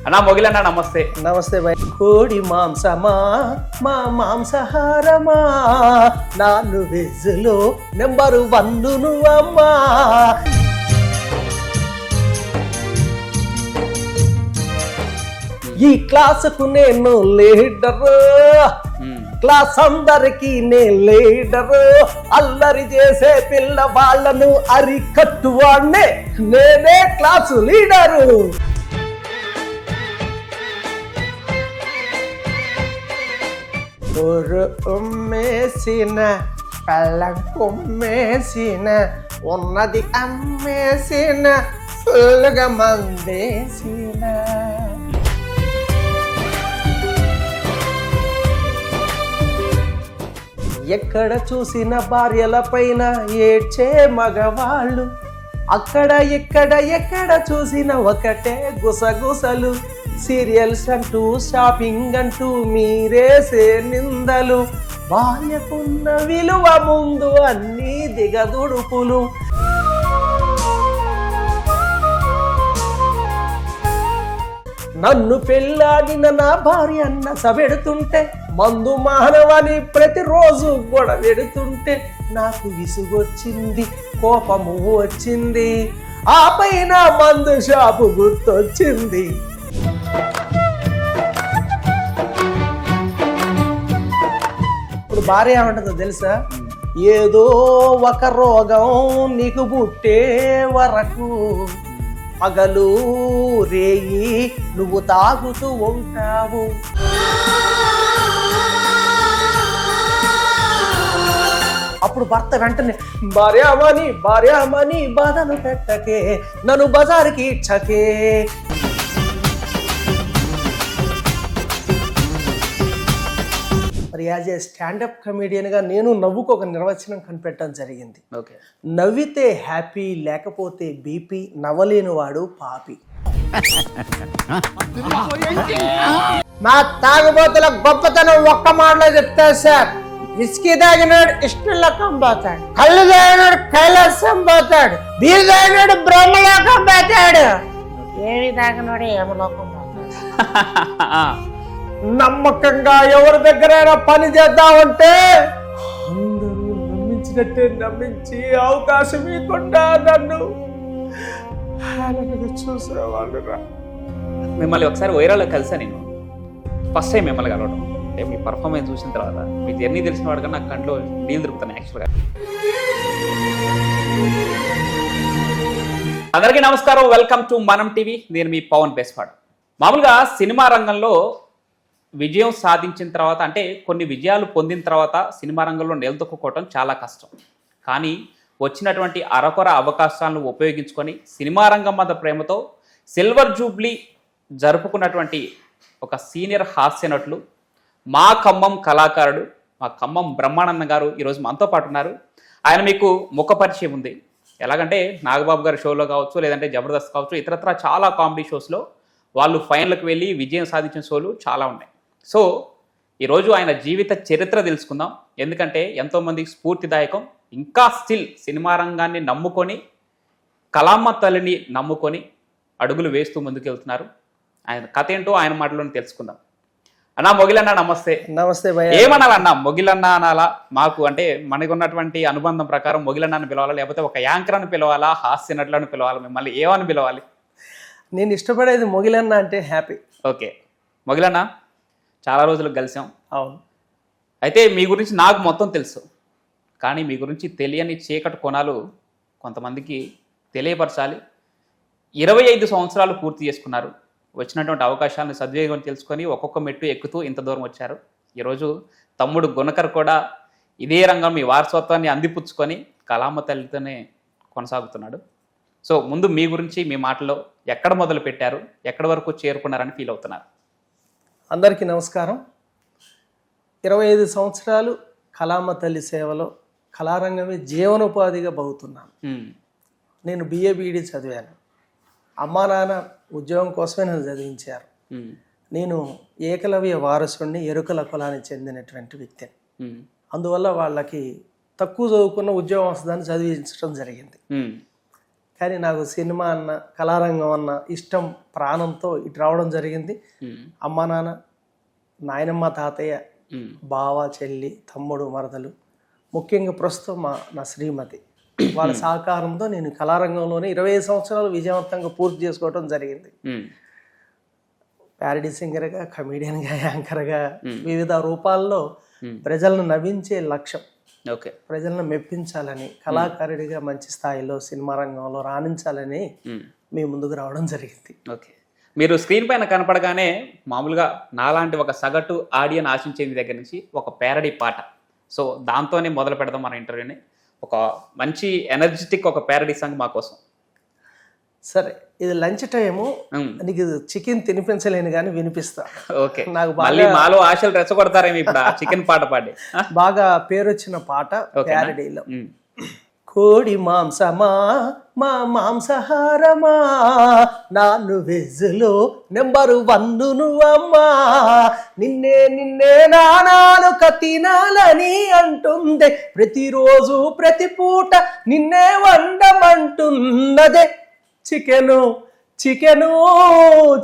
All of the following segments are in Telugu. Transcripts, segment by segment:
అన్నా మొగిలన్నా నమస్తే. నమస్తే భయ్. కోడి మాంసమా మా మాంసాహారమా, నాన్ను వెజ్లో నెంబరు 1 నువ్వమ్మా. ఈ క్లాసుకు నేను లీడరు, క్లాస్ అందరికి నే లీడరు, అల్లరి చేసే పిల్ల వాళ్ళను అరికట్టువాణ్ణే, నేనే క్లాసు లీడరు. ఉమ్మేసిన పళ్ళం కుమ్మేసిన, ఉన్నది అమ్మేసిన, ఫుల్గా మందేసిన. ఎక్కడ చూసిన భార్యల పైన ఏడ్చే మగవాళ్ళు, అక్కడ ఎక్కడ చూసిన ఒకటే గుసగుసలు. సీరియల్స్ అంటూ షాపింగ్ అంటూ మీరేసే నిందలు, భార్యకున్న విలువ ముందు అన్నీ దిగదుడుపులు. నన్ను పెళ్ళాడిన నా భార్య అన్న సబెడుతుంటే, మందు మానవని ప్రతిరోజు గొడవెడుతుంటే నాకు విసుగొచ్చింది, కోపము వచ్చింది, ఆ పైన మందు షాపు గుర్తొచ్చింది. ఇప్పుడు భార్య ఏమంటుందో తెలుసా? ఏదో ఒక రోగం నీకు పుట్టే వరకు పగలు రేయి నువ్వు తాగుతూ ఉంటావు. అప్పుడు భర్త వెంటనే భార్యామని బాధను పెట్టకే, నన్ను బజారుకి ఇచ్చకే. మరి యాజ్ ఏ స్టాండప్ కమెడియన్గా నేను నవ్వుకు ఒక నిర్వచనం కనిపెట్టడం జరిగింది. నవ్వితే హ్యాపీ, లేకపోతే బీపీ, నవ్వలేని వాడు పాపి. మా తాగుబోతుల గొప్పతనం ఒక్క మాటలో చెప్తా సార్. విస్కీ తాగినాడు ఇష్టలోకం పోతాడు, కళ్ళు తాగినాడు కైలాసం పోతాడు, బీరు తాగినాడు బ్రహ్మలోకం పోతాడు, ఏమి తాగినాడు ఏమలోకం పోతాడు. నమ్మకంగా ఎవరి దగ్గరైనా పని చేద్దామంటే అందరూ నమ్మించినట్టే నమ్మించి అవకాశం ఇవ్వకుండా నన్ను చూసేవాళ్ళు. మిమ్మల్ని ఒకసారి వైరాల్లో కలిసా నేను, ఫస్ట్ టైం మిమ్మల్ని కలవడం. అంటే మీ పర్ఫార్మెన్స్ చూసిన తర్వాత, మీ జర్నీ తెలిసిన వాడికన్నా నాకు కంట్లో నీళ్ళు దొరుకుతాను యాక్చువల్గా. అందరికీ నమస్కారం, వెల్కమ్ టు మనం టీవీ. నేను మీ పవన్ బెస్వాడ్. మామూలుగా సినిమా రంగంలో విజయం సాధించిన తర్వాత, అంటే కొన్ని విజయాలు పొందిన తర్వాత సినిమా రంగంలో నిలదొక్కుకోవటం చాలా కష్టం. కానీ వచ్చినటువంటి అరకొర అవకాశాలను ఉపయోగించుకొని సినిమా రంగం మీద ప్రేమతో సిల్వర్ జూబ్లీ జరుపుకున్నటువంటి ఒక సీనియర్ హాస్య నటులు, మా ఖమ్మం కళాకారుడు, మా ఖమ్మం బ్రహ్మానంద గారు ఈరోజు మనతో పాటు ఉన్నారు. ఆయన మీకు ముఖ పరిచయం ఉంది. ఎలాగంటే నాగబాబు గారి షోలో కావచ్చు, లేదంటే జబర్దస్త్ కావచ్చు, ఇతరత్ర చాలా కామెడీ షోస్లో వాళ్ళు ఫైనల్కి వెళ్ళి విజయం సాధించిన షోలు చాలా ఉన్నాయి. సో ఈరోజు ఆయన జీవిత చరిత్ర తెలుసుకుందాం. ఎందుకంటే ఎంతోమందికి స్ఫూర్తిదాయకం. ఇంకా స్టిల్ సినిమా రంగాన్ని నమ్ముకొని, కళామ్మ తల్లిని నమ్ముకొని అడుగులు వేస్తూ ముందుకెళ్తున్నారు. ఆయన కథ ఏంటో ఆయన మాటలోనే తెలుసుకుందాం. అన్నా మొగిలన్నా నమస్తే. నమస్తే భయ్యా. ఏమనాలన్నా, మొగిలన్నా అనాలా? మాకు అంటే మనకు ఉన్నటువంటి అనుబంధం ప్రకారం మొగిలన్నాను పిలవాలా, లేకపోతే ఒక యాంకర్ అని పిలవాలా, హాస్య నటులను పిలవాలా, మిమ్మల్ని ఏమని పిలవాలి? నేను ఇష్టపడేది మొగిలన్న అంటే హ్యాపీ. ఓకే, మొగిలన్నా చాలా రోజులకు కలిసాం. అవును. అయితే మీ గురించి నాకు మొత్తం తెలుసు, కానీ మీ గురించి తెలియని చీకటి కోణాలు కొంతమందికి తెలియపరచాలి. 25 సంవత్సరాలు పూర్తి చేసుకున్నారు. వచ్చినటువంటి అవకాశాలను సద్వినియోగం తెలుసుకొని ఒక్కొక్క మెట్టు ఎక్కుతూ ఇంత దూరం వచ్చారు. ఈరోజు తమ్ముడు గుణకర్ కూడా ఇదే రంగం మీ వారసత్వాన్ని అందిపుచ్చుకొని కళామ్మ తల్లితోనే కొనసాగుతున్నాడు. సో ముందు మీ గురించి మీ మాటలో ఎక్కడ మొదలు పెట్టారు, ఎక్కడి వరకు చేరుకున్నారని ఫీల్ అవుతున్నారు? అందరికీ నమస్కారం. 25 సంవత్సరాలు కళామ్మ తల్లి సేవలో కళారంగమే జీవనోపాధిగా బతుకుతున్నాను. నేను BA BD చదివాను. అమ్మా నాన్న ఉద్యోగం కోసమే నన్ను చదివించారు. నేను ఏకలవ్య వారసుడిని, ఎరుకల కులానికి చెందినటువంటి వ్యక్తిని. అందువల్ల వాళ్ళకి తక్కువ చదువుకున్న ఉద్యోగం వస్తుందని చదివించడం జరిగింది. కానీ నాకు సినిమా అన్న కళారంగం అన్న ఇష్టం ప్రాణంతో ఇటు రావడం జరిగింది. అమ్మ నాన్న, నాయనమ్మ, తాతయ్య, బావ, చెల్లి, తమ్ముడు, మరదలు, ముఖ్యంగా ప్రస్తుతం నా శ్రీమతి వాళ్ళ సహకారంతో నేను కళారంగంలోనే 25 సంవత్సరాలు విజయవంతంగా పూర్తి చేసుకోవడం జరిగింది. ప్యారడీ సింగర్గా, కమీడియన్గా, యాంకర్గా వివిధ రూపాల్లో ప్రజలను నవ్వించే లక్ష్యం, ప్రజలను మెప్పించాలని, కళాకారుడిగా మంచి స్థాయిలో సినిమా రంగంలో రాణించాలని మీ ముందుకు రావడం జరిగింది. ఓకే, మీరు స్క్రీన్ పైన కనపడగానే మామూలుగా నాలాంటి ఒక సగటు ఆడియన్ ఆశించేది దగ్గర నుంచి ఒక ప్యారడీ పాట, సో దాంతోనే మొదలు పెడదాం మన ఇంటర్వ్యూని. ఒక మంచి ఎనర్జెటిక్ ఒక ప్యారడీ సాంగ్ మా కోసం. సరే, ఇది లంచ్ టైము, నీకు చికెన్ తినిపించలేను కానీ వినిపిస్తా. ఓకే, నాకు మళ్ళీ మాలో ఆశలు రెచ్చగొడతారేమో ఇప్పుడు చికెన్ పాట పాడి. బాగా పేరు వచ్చిన పాట ప్యారడీలో. కోడి మాంసమా మా మాంసహారమా, నాన్ను వెజ్జులో నెంబరు 1 నువ్వమ్మా, నిన్నే నానాలు తినాలని అంటుందే, ప్రతిరోజు ప్రతి పూట నిన్నే వండమంటున్నదే. చికెను చికెను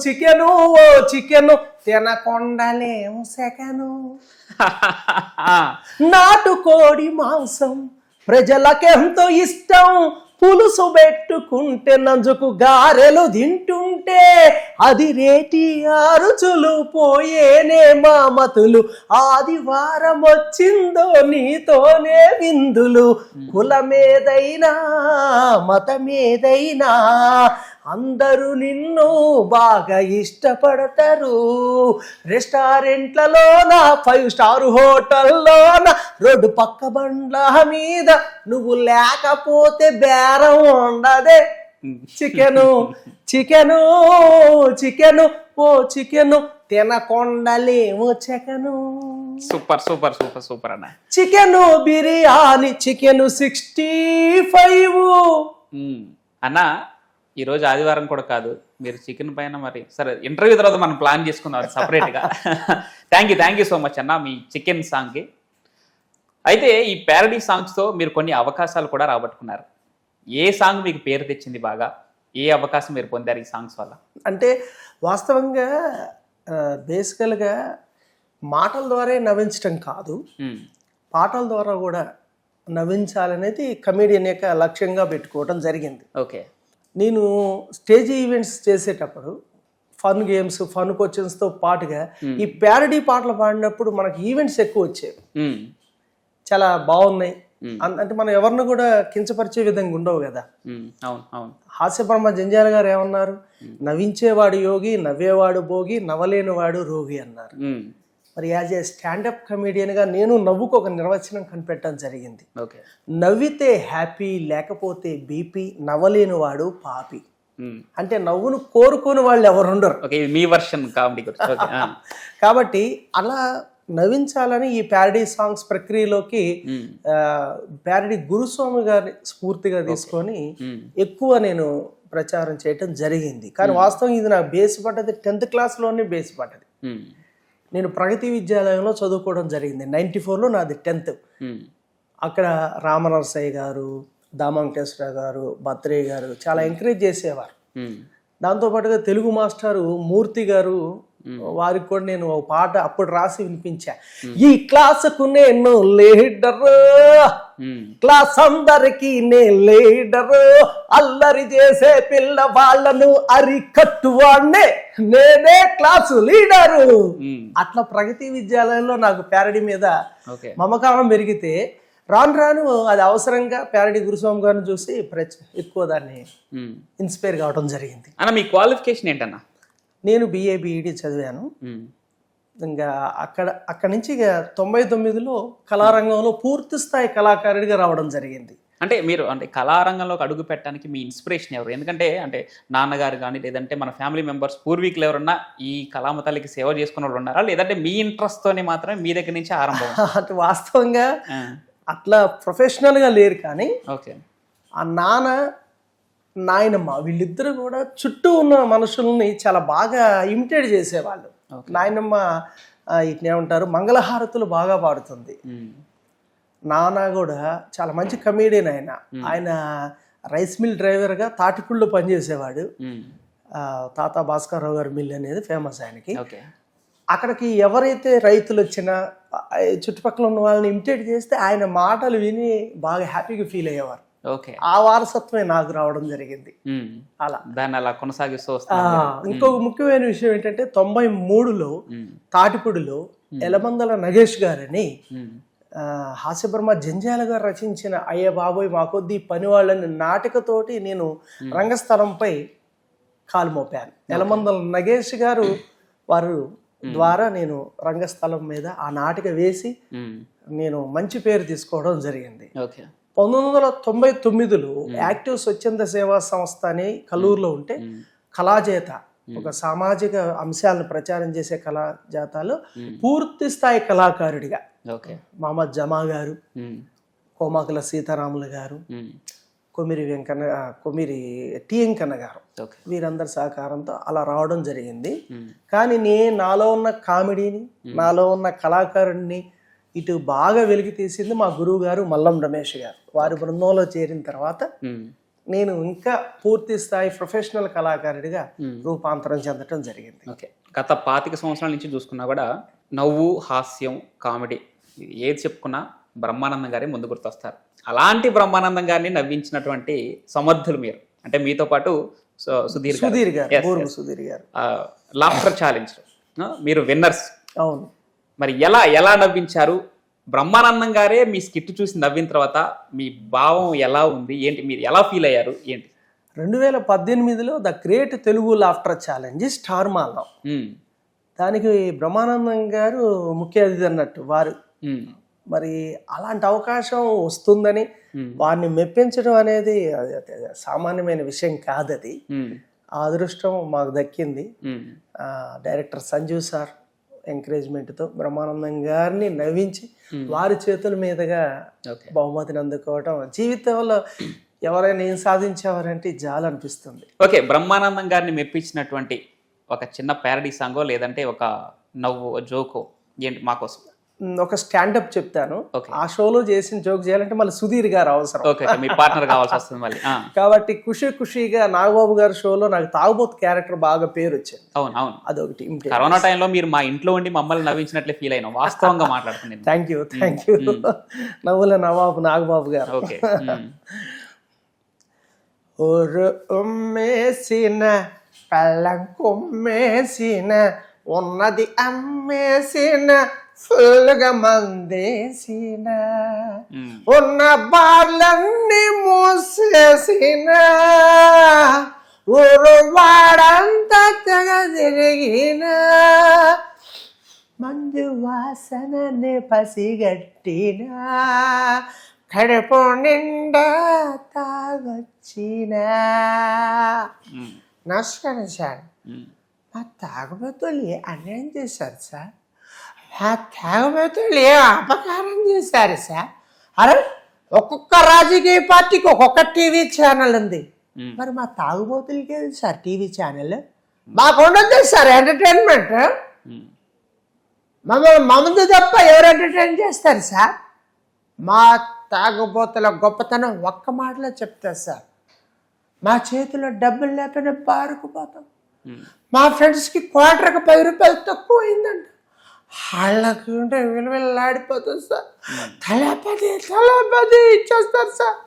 చికెను ఓ చికెను, తినకొండలేము సెకను. నాటుకోడి మాంసం ప్రజలకెంతో ఇష్టం, పులుసు పెట్టుకుంటే నంజుకు గారెలు తింటుంటే అది రేటి రుచులు పోయేనే మామతులు, ఆదివారం వచ్చిందో నీతోనే విందులు, కులమేదైనా మతమేదైనా అందరూ నిన్ను బాగా ఇష్టపడతారు. రెస్టారెంట్లలోన 5 స్టార్ హోటల్లోన రోడ్డు పక్క బండ్ల మీద నువ్వు లేకపోతే బేరం ఉండదే. చికెను చికెను చికెను ఓ చికెను, తినకొండలేము chicken. Super super super super అన్న. Chicken biryani, chicken 65. అన్న, ఈరోజు ఆదివారం కూడా కాదు, మీరు చికెన్ పైన మరి సరే ఇంటర్వ్యూ తర్వాత మనం ప్లాన్ చేసుకుందాం సపరేట్గా. థ్యాంక్ యూ సో మచ్ అన్న మీ చికెన్ సాంగ్కి. అయితే ఈ ప్యారడీ సాంగ్స్తో మీరు కొన్ని అవకాశాలు కూడా రాబట్టుకున్నారు. ఏ సాంగ్ మీకు పేరు తెచ్చింది బాగా? ఏ అవకాశం మీరు పొందారు ఈ సాంగ్స్ వల్ల? అంటే వాస్తవంగా బేసికల్గా మాటల ద్వారా నవ్వించడం కాదు, పాటల ద్వారా కూడా నవ్వించాలనేది కమేడియన్ యొక్క లక్ష్యంగా పెట్టుకోవడం జరిగింది. ఓకే, నేను స్టేజ్ ఈవెంట్స్ చేసేటప్పుడు ఫన్ గేమ్స్, ఫన్ క్వశ్చన్స్తో పాటుగా ఈ ప్యారడీ పాటలు పాడినప్పుడు మనకి ఈవెంట్స్ ఎక్కువ వచ్చేవి. చాలా బాగున్నాయి అంటే మనం ఎవరిని కూడా కించపరిచే విధంగా ఉండవు కదా. హాస్యపరమ జంజాల గారు ఏమన్నారు? నవ్వించేవాడు యోగి, నవ్వేవాడు భోగి, నవ్వలేనివాడు రోగి అన్నారు. మరి యాజ్ ఏ స్టాండప్ కమేడియన్గా నేను నవ్వుకు ఒక నిర్వచనం కనిపెట్టడం జరిగింది. నవ్వితే హ్యాపీ, లేకపోతే బీపీ, నవ్వలేని వాడు పాపి. అంటే నవ్వును కోరుకోని వాళ్ళు ఎవరు ఉండరు. మీ వర్షన్ కామెడీ. కాబట్టి అలా నవ్వించాలని ఈ ప్యారడీ సాంగ్స్ ప్రక్రియలోకి ప్యారడీ గురుస్వామి గారిని స్ఫూర్తిగా తీసుకొని ఎక్కువ నేను ప్రచారం చేయటం జరిగింది. కానీ వాస్తవం ఇది నాకు బేస్ పడ్డది 10th క్లాస్లోనే బేస్ పడ్డది. నేను ప్రగతి విద్యాలయంలో చదువుకోవడం జరిగింది. 94లో నాది 10th. అక్కడ రామనరసయ్య గారు, దామవెంకటేశ్వర గారు, భద్రయ్య గారు చాలా ఎంకరేజ్ చేసేవారు. దాంతోపాటుగా తెలుగు మాస్టారు మూర్తి గారు, వారికి కూడా నేను ఒక పాట అప్పుడు రాసి వినిపించా. ఈ క్లాసుకు నేను లీడరు, క్లాస్ అందరికి నే లీడరు, అల్లరి చేసే పిల్ల వాళ్ళను అరికట్టువాడినే, నేనే క్లాసు లీడరు. అట్లా ప్రగతి విద్యాలయంలో నాకు ప్యారడీ మీద మమకారం పెరిగితే రాను రాను అది అవసరంగా ప్యారడీ గురుస్వామి గారిని చూసి ఎక్కువ దాన్ని ఇన్స్పైర్ కావడం జరిగింది. అన్న, మీ క్వాలిఫికేషన్ ఏంటన్నా? నేను BA BEd చదివాను. ఇంకా అక్కడి నుంచి ఇక 99లో కళారంగంలో పూర్తి స్థాయి కళాకారుడిగా రావడం జరిగింది. అంటే మీరు అంటే కళారంగంలోకి అడుగు పెట్టడానికి మీ ఇన్స్పిరేషన్ ఎవరు? ఎందుకంటే అంటే నాన్నగారు కానీ, లేదంటే మన ఫ్యామిలీ మెంబర్స్, పూర్వీకులు ఎవరన్నా ఈ కళామతలకి సేవ చేసుకున్న వాళ్ళు ఉన్నారా, లేదంటే మీ ఇంట్రెస్ట్తోనే మాత్రమే మీ దగ్గర నుంచి ఆరంభం? అంటే వాస్తవంగా అట్లా ప్రొఫెషనల్గా లేరు, కానీ ఆ నాయనమ్మ వీళ్ళిద్దరూ కూడా చుట్టూ ఉన్న మనుషుల్ని చాలా బాగా ఇమిటేట్ చేసేవాళ్ళు. నాయనమ్మ ఇట్నేమంటారు, మంగళహారతులు బాగా పాడుతుంది. నాన్న కూడా చాలా మంచి కమేడియన్. ఆయన రైస్ మిల్ డ్రైవర్గా తాటిపూడిలో పనిచేసేవాడు. ఉమ్. తాత భాస్కర్రావు గారి మిల్ అనేది ఫేమస్ ఆయనకి. ఓకే. అక్కడికి ఎవరైతే రైతులు వచ్చినా చుట్టుపక్కల ఉన్న వాళ్ళని ఇమిటేట్ చేస్తే ఆయన మాటలు విని బాగా హ్యాపీగా ఫీల్ అయ్యేవారు. ఓకే. ఆ వారసత్వమే నాకు రావడం జరిగింది. ఉమ్. అలా దాన్ని అలా కొనసాగిస్తూ వస్తున్నారు. ఇంకొక ముఖ్యమైన విషయం ఏంటంటే 93లో తాటిపూడిలో ఎలమందల నగేష్ గారని హాస్యబ్రహ్మ జంజాల గారు రచించిన అయ్య బాబోయ్ మా కొద్దీ పని వాళ్ళని నాటికతోటి నేను రంగస్థలంపై కాలు మోపాను. ఎలమందల నగేష్ గారు వారు ద్వారా నేను రంగస్థలం మీద ఆ నాటిక వేసి నేను మంచి పేరు తీసుకోవడం జరిగింది. 1999లో యాక్టివ్ స్వచ్ఛంద సేవా సంస్థ అని కల్లూరులో ఉంటే కళాజేత ఒక సామాజిక అంశాలను ప్రచారం చేసే కళాజాతాలో పూర్తి స్థాయి కళాకారుడిగా మహమ్మద్ జమా గారు, కోమాకుల సీతారాములు గారు, కొమిరి టి వెంకన్న గారు వీరందరి సహకారంతో అలా రావడం జరిగింది. కానీ నాలో ఉన్న కామెడీని, నాలో ఉన్న కళాకారుడిని ఇటు బాగా వెలికి తీసింది మా గురువు గారు మల్లం రమేష్ గారు. వారి బృందంలో చేరిన తర్వాత నేను ఇంకా పూర్తి స్థాయి ప్రొఫెషనల్ కళాకారుడిగా రూపాంతరం చెందటం జరిగింది. ఓకే. గత 25 సంవత్సరాల నుంచి చూసుకున్నా కూడా నవ్వు, హాస్యం, కామెడీ ఏది చెప్పుకున్నా బ్రహ్మానందం గారి ముందు గుర్తొస్తారు. అలాంటి బ్రహ్మానందం గారిని నవ్వించినటువంటి సమర్థులు మీరు. అంటే మీతో పాటు సుధీర్ గారు లాఫ్టర్ ఛాలెంజ్ మీరు విన్నర్స్. అవును. మరి ఎలా నవ్వించారు? బ్రహ్మానందం గారే మీ స్కిట్ చూసి నవ్విన తర్వాత మీ భావం ఎలా ఉంది, ఏంటి, మీరు ఎలా ఫీల్ అయ్యారు, ఏంటి? 2018లో the great Telugu laughter challenge star మాల్లో, దానికి బ్రహ్మానందం గారు ముఖ్య అతిథి అన్నట్టు వారు. మరి అలాంటి అవకాశం వస్తుందని వారిని మెప్పించడం అనేది సామాన్యమైన విషయం కాదది. ఆ అదృష్టం మాకు దక్కింది. డైరెక్టర్ సంజీవ్ సార్ ఎంకరేజ్మెంట్తో బ్రహ్మానందం గారిని నవ్వించి వారి చేతుల మీదుగా బహుమతిని అందుకోవటం జీవితంలో ఎవరైనా ఏం సాధించేవారంటే చాలా అనిపిస్తుంది. ఓకే. బ్రహ్మానందం గారిని మెప్పించినటువంటి ఒక చిన్న ప్యారడీ సాంగో లేదంటే ఒక నవ్వు జోకో ఏంటి మాకోసం? ఒక స్టాండప్ చెప్తాను. ఆ షోలో చేసిన జోక్ చేయాలంటే మళ్ళీ సుధీర్ గారు అవసరం. మీ పార్ట్నర్ కావాల్సి వస్తుంది మళ్ళీ. కాబట్టి ఖుషిగా నాగబాబు గారి షోలో నాకు తాగుబోతు క్యారెక్టర్ బాగా పేరు వచ్చింది. అవును. అదొకటి. కరోనా టైంలో మీరు మా ఇంట్లో ఉండి మమ్మల్ని నవ్వించినట్లే ఫీల్ అయినా వాస్తవంగా మాట్లాడుతున్నాను. Thank you. నవ్వుల నవాబు నాగబాబు గారు. ఓకే. ఉమ్మేసిన పళ్ళం కొమ్మేసిన ఉన్నది అమ్మేసిన ఫుల్గా మందేసిన ఉన్న బార్లన్నీ మూసేసిన ఊరు వాడంతా తెగ తిరిగిన మందు వాసనని పసిగట్టిన కడుపు నిండా తాగొచ్చిన. నమస్కారం సార్, మా తాగుబోతులు అన్యాయం చేశారు సార్, మా తాగుబోతులు అపకారం చేశారు సార్. అరే, ఒక్కొక్క రాజకీయ పార్టీకి ఒక్కొక్క టీవీ ఛానల్ ఉంది, మరి మా తాగుబోతులకి సార్ టీవీ ఛానల్? మాకు ఉండదు సార్ ఎంటర్టైన్మెంట్. మమ్మల్ని తప్ప ఎవరు ఎంటర్టైన్ చేస్తారు సార్? మా తాగుబోతుల గొప్పతనం ఒక్క మాటలో చెప్తారు సార్. మా చేతిలో డబ్బులు లేకపోయినా బారుకుపోతాం. మా ఫ్రెండ్స్కి క్వార్టర్కి 10 రూపాయలు తక్కువ అయిందంట, వాళ్ళకి ఉంటే విలువలాడిపోతుంది సార్. తలపది ఇచ్చేస్తారు సార్.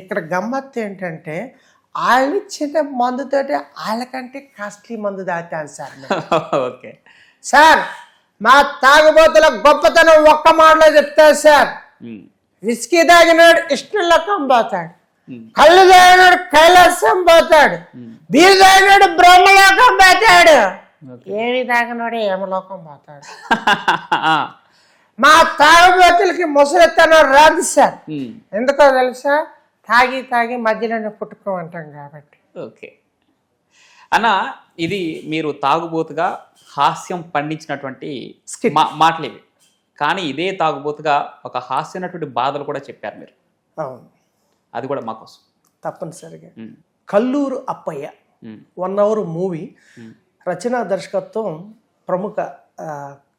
ఇక్కడ గమ్మత్తు ఏంటంటే వాళ్ళు ఇచ్చిన మందుతోటి వాళ్ళకంటే కాస్ట్లీ మందు దాటాను సార్. ఓకే సార్, మా తాగుబోతుల గొప్పతనం ఒక్క మాటలో చెప్తారు సార్. విస్కీ తాగినాడు ఇష్టంలోకం పోతాడు, కళ్ళు తాగినాడు కైలాసం పోతాడు, బీరు తాగినాడు బ్రహ్మలోకం పోతాడు, ఏమి తాగినాడు ఏమలోకం పోతాడు. మా తాగుబోతులకి ముసలితనం రాదు సార్. ఎందుకో తెలుసా? తాగి మధ్యలోనే పుట్టుకోమంటాం కాబట్టి. ఓకే అన్న, ఇది మీరు తాగుబోతుగా హాస్యం పండించినటువంటి మాటలు ఇవి. కానీ ఇదే తాగుబోతుగా ఒక హాస్యనటువంటి బాధలు కూడా చెప్పారు మీరు. అవును, అది కూడా మాకోసం తప్పనిసరిగా. కల్లూరు అప్పయ్య 1 hour మూవీ, రచనా దర్శకత్వం ప్రముఖ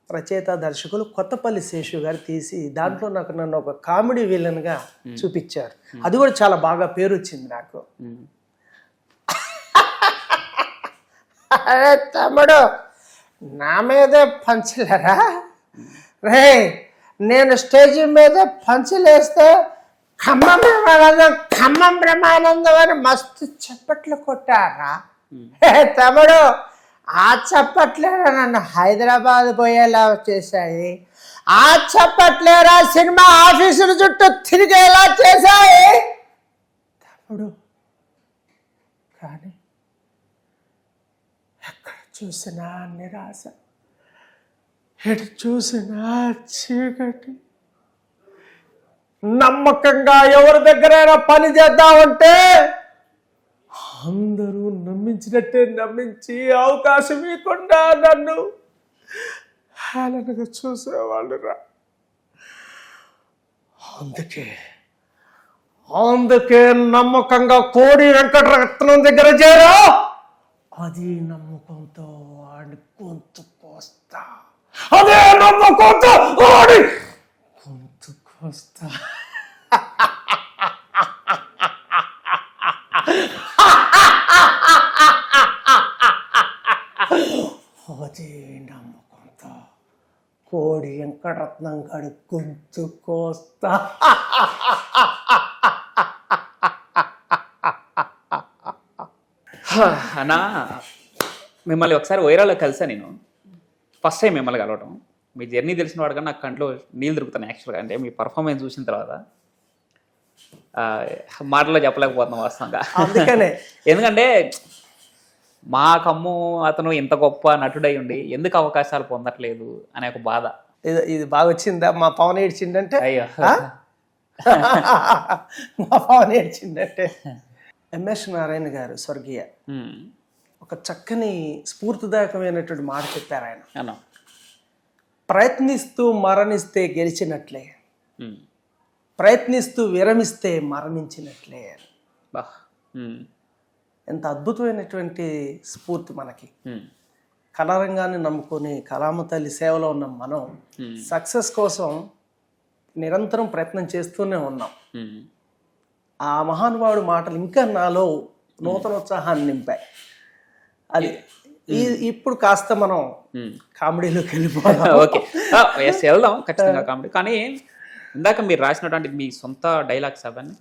రచయిత దర్శకులు కొత్తపల్లి శేషు గారు తీసి దాంట్లో నన్ను ఒక కామెడీ విలన్గా చూపించారు. అది కూడా చాలా బాగా పేరు వచ్చింది నాకు. అరే తమ్ముడు, నా మీదే పంచలేరా రే? నేను స్టేజ్ మీద పంచలేస్తే ఖమ్మం బ్రహ్మానందం అని మస్తు చప్పట్లు కొట్టారా? తమ్ముడు, ఆ చప్పట్లేరా నన్ను హైదరాబాద్ పోయేలా చేశాయి. ఆ చప్పట్లేరా సినిమా ఆఫీసుల చుట్టూ తిరిగేలా చేశాయి తమ్ముడు. కానీ ఎక్కడ చూసినా నిరాశ, ఎటు చూసినా చీకటి. నమ్మకంగా ఎవరి దగ్గరైనా పని చేద్దామంటే అందరూ నమ్మించినట్టే నమ్మించి అవకాశం ఇవ్వకుండా నన్ను హేళనగా చూసేవాళ్ళు రా. అందుకే నమ్మకంగా కోడి వెంకటరత్నం దగ్గర చేరా. అది నమ్మకంతో వాడి గొంతు కోస్తా, అదే నమ్మకంతో వాడి గొంతు కోస్తా. అదే నమ్మకంతో కోడి వెంకటరత్నం గారి గొంతు కోస్తా. అన్నా, మిమ్మల్ని ఒకసారి వైరాల్లో కలిసా నేను. ఫస్ట్ టైం మిమ్మల్ని కలవటం. మీ జర్నీ తెలిసిన వాడు కానీ నాకు కంట్లో నీళ్ళు దొరుకుతాను యాక్చువల్గా. అంటే మీ పర్ఫార్మెన్స్ చూసిన తర్వాత మాటల్లో చెప్పలేకపోతున్నాం వాస్తవంగా. అందుకనే ఎందుకంటే మా కమ్ము అతను ఇంత గొప్ప నటుడై ఉండి ఎందుకు అవకాశాలు పొందట్లేదు అనే ఒక బాధ. ఇది బాగా వచ్చిందా? మా పవన్ ఏడ్చిందంటే, అయ్యో మా పవన్ ఏడ్చిందంటే. ఎంఎస్ నారాయణ గారు స్వర్గీయ ఒక చక్కని స్ఫూర్తిదాయకమైనటువంటి మాట చెప్పారు ఆయన. ప్రయత్నిస్తూ మరణిస్తే గెలిచినట్లే, ప్రయత్నిస్తూ విరమిస్తే మరణించినట్లే. ఎంత అద్భుతమైనటువంటి స్ఫూర్తి మనకి. కళారంగాన్ని నమ్ముకొని కళామ తల్లి సేవలో ఉన్న మనం సక్సెస్ కోసం నిరంతరం ప్రయత్నం చేస్తూనే ఉన్నాం. ఆ మహానుభావుడి మాటలు ఇంకా నాలో నూతనోత్సాహాన్ని నింపాయి. అది ఇప్పుడు కాస్త మనం కామెడీలోకి వెళ్ళిపోతాం. ఓకే, వెళ్దాం ఖచ్చితంగా కామెడీ. కానీ ఇందాక మీరు రాసినటువంటి మీ సొంత డైలాగ్స్ అవన్నీ?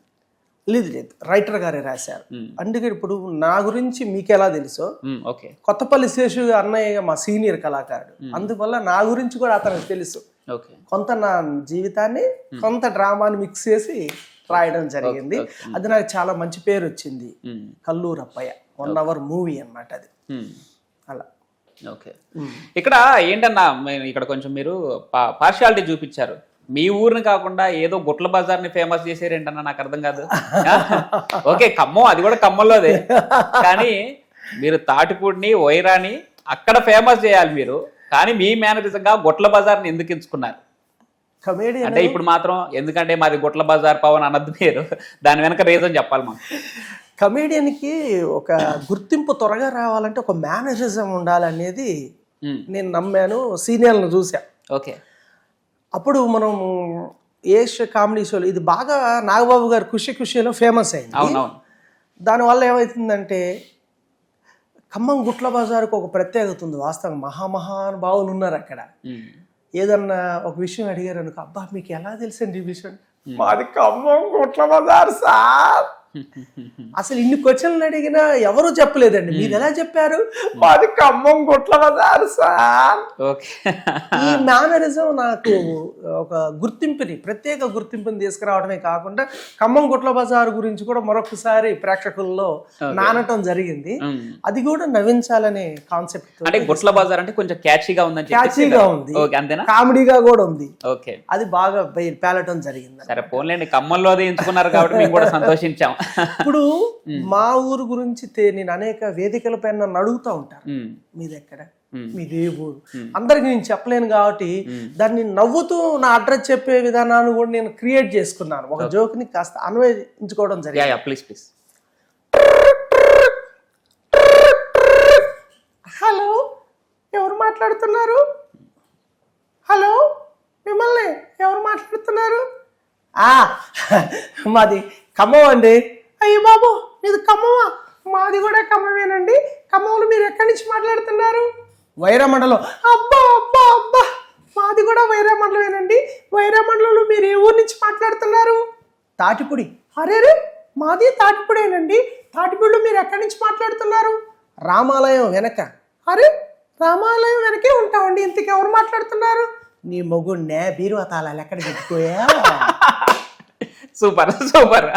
లేదు, రైటర్ గారే రాశారు. అందుకే ఇప్పుడు నా గురించి మీకు ఎలా తెలుసో, ఓకే, కొత్తపల్లి శేషు అన్నయ్య మా సీనియర్ కళాకారుడు, అందువల్ల నా గురించి కూడా అతనికి తెలుసు. కొంత నా జీవితాన్ని కొంత డ్రామాని మిక్స్ చేసి రాయడం జరిగింది. అది నాకు చాలా మంచి పేరు వచ్చింది. కల్లూరప్పయ్య 1 hour మూవీ అన్నమాట అది. అలా. ఓకే, ఇక్కడ ఏంటన్నా ఇక్కడ కొంచెం మీరు పార్షియాలిటీ చూపించారు. మీ ఊరిని కాకుండా ఏదో గుట్ల బజార్ని ఫేమస్ చేసారేంటన్నా, నాకు అర్థం కాదు. ఓకే, ఖమ్మం, అది కూడా ఖమ్మంలోదే. కానీ మీరు తాటిపూడిని వైరాని అక్కడ ఫేమస్ చేయాలి మీరు. కానీ మీ మేనరిజంగా గుట్ల బజార్ని ఎందుకు ఎంచుకున్నారు? కమేడియన్ అంటే ఇప్పుడు మాత్రం ఎందుకంటే మాది గుట్ల బజార్ పవన్ అన్నది మీరు, దాని వెనక రీజన్ చెప్పాలి మాకు. కమేడియన్కి ఒక గుర్తింపు త్వరగా రావాలంటే ఒక మేనరిజం ఉండాలనేది నేను నమ్మాను. సీనియర్లను చూసా. ఓకే, అప్పుడు మనం ఏష్ కామెడీ షోలు ఇది బాగా నాగబాబు గారు ఖుషిలో ఫేమస్ అయింది. అవునవును. దానివల్ల ఏమవుతుందంటే ఖమ్మం గుట్ల బజార్కు ఒక ప్రత్యేకత ఉంది. వాస్తవం మహానుభావులు ఉన్నారు అక్కడ. ఏదన్నా ఒక విషయం అడిగారు అనుకో, అబ్బా మీకు ఎలా తెలుసండి ఈ విషయం? మాది ఖమ్మం గుట్ల బజార్ సార్. అసలు ఇన్ని క్వశ్చన్లు అడిగినా ఎవరు చెప్పలేదండి. మీరు ఎలా చెప్పారు? మాది ఖమ్మం గుట్ల బజార్ సార్. ఈ మేనరిజం నాకు ఒక గుర్తింపుని, ప్రత్యేక గుర్తింపుని తీసుకురావడమే కాకుండా ఖమ్మం గుట్ల బజార్ గురించి కూడా మరొకసారి ప్రేక్షకుల్లో నానటం జరిగింది. అది కూడా నవ్వించాలనే కాన్సెప్ట్. అంటే గుట్ల బజార్ అంటే కొంచెం క్యాచీగా ఉందని, క్యాచీగా ఉంది, కామెడీగా కూడా ఉంది. ఓకే, అది బాగా పేలటం జరిగింది. సరే పోన్లేండి, ఖమ్మంలో అది ఎంచుకున్నారు కాబట్టి మేము కూడా సంతోషించాం. ఇప్పుడు మా ఊరు గురించి నేను అనేక వేదికల పైన నన్ను అడుగుతూ ఉంటారు, మీది ఎక్కడ, మీది ఏ ఊరు? అందరికి నేను చెప్పలేను కాబట్టి దాన్ని నవ్వుతూ నా అడ్రస్ చెప్పే విధానాన్ని కూడా నేను క్రియేట్ చేసుకున్నాను. ఒక జోక్ ని కాస్త అన్వయించుకోవడం జరిగింది. ప్లీజ్. హలో, ఎవరు మాట్లాడుతున్నారు? హలో, మిమ్మల్ని ఎవరు మాట్లాడుతున్నారు? మాది ఖమ్మం అండి. అయ్యి బాబు, మీది ఖమ్మమా? మాది కూడా ఖమ్మమేనండి. ఖమ్మంలో మీరు ఎక్కడి నుంచి మాట్లాడుతున్నారు? వైరామండలం. అబ్బా అబ్బా అబ్బా, మాది కూడా వైరామండలమేనండి. వైరామండలంలో మీరు ఏ ఊరు నుంచి మాట్లాడుతున్నారు? తాటిపూడి. అరే, మాది తాటిపూడేనండి. తాటిపూడిలో మీరు ఎక్కడి నుంచి మాట్లాడుతున్నారు? రామాలయం వెనక. అరే, రామాలయం వెనకే ఉంటామండి. ఇంతకు ఎవరు మాట్లాడుతున్నారు? నీ మొగుడినే బీరువా తాళాలు ఎక్కడ పెట్టుకోయా? Super super.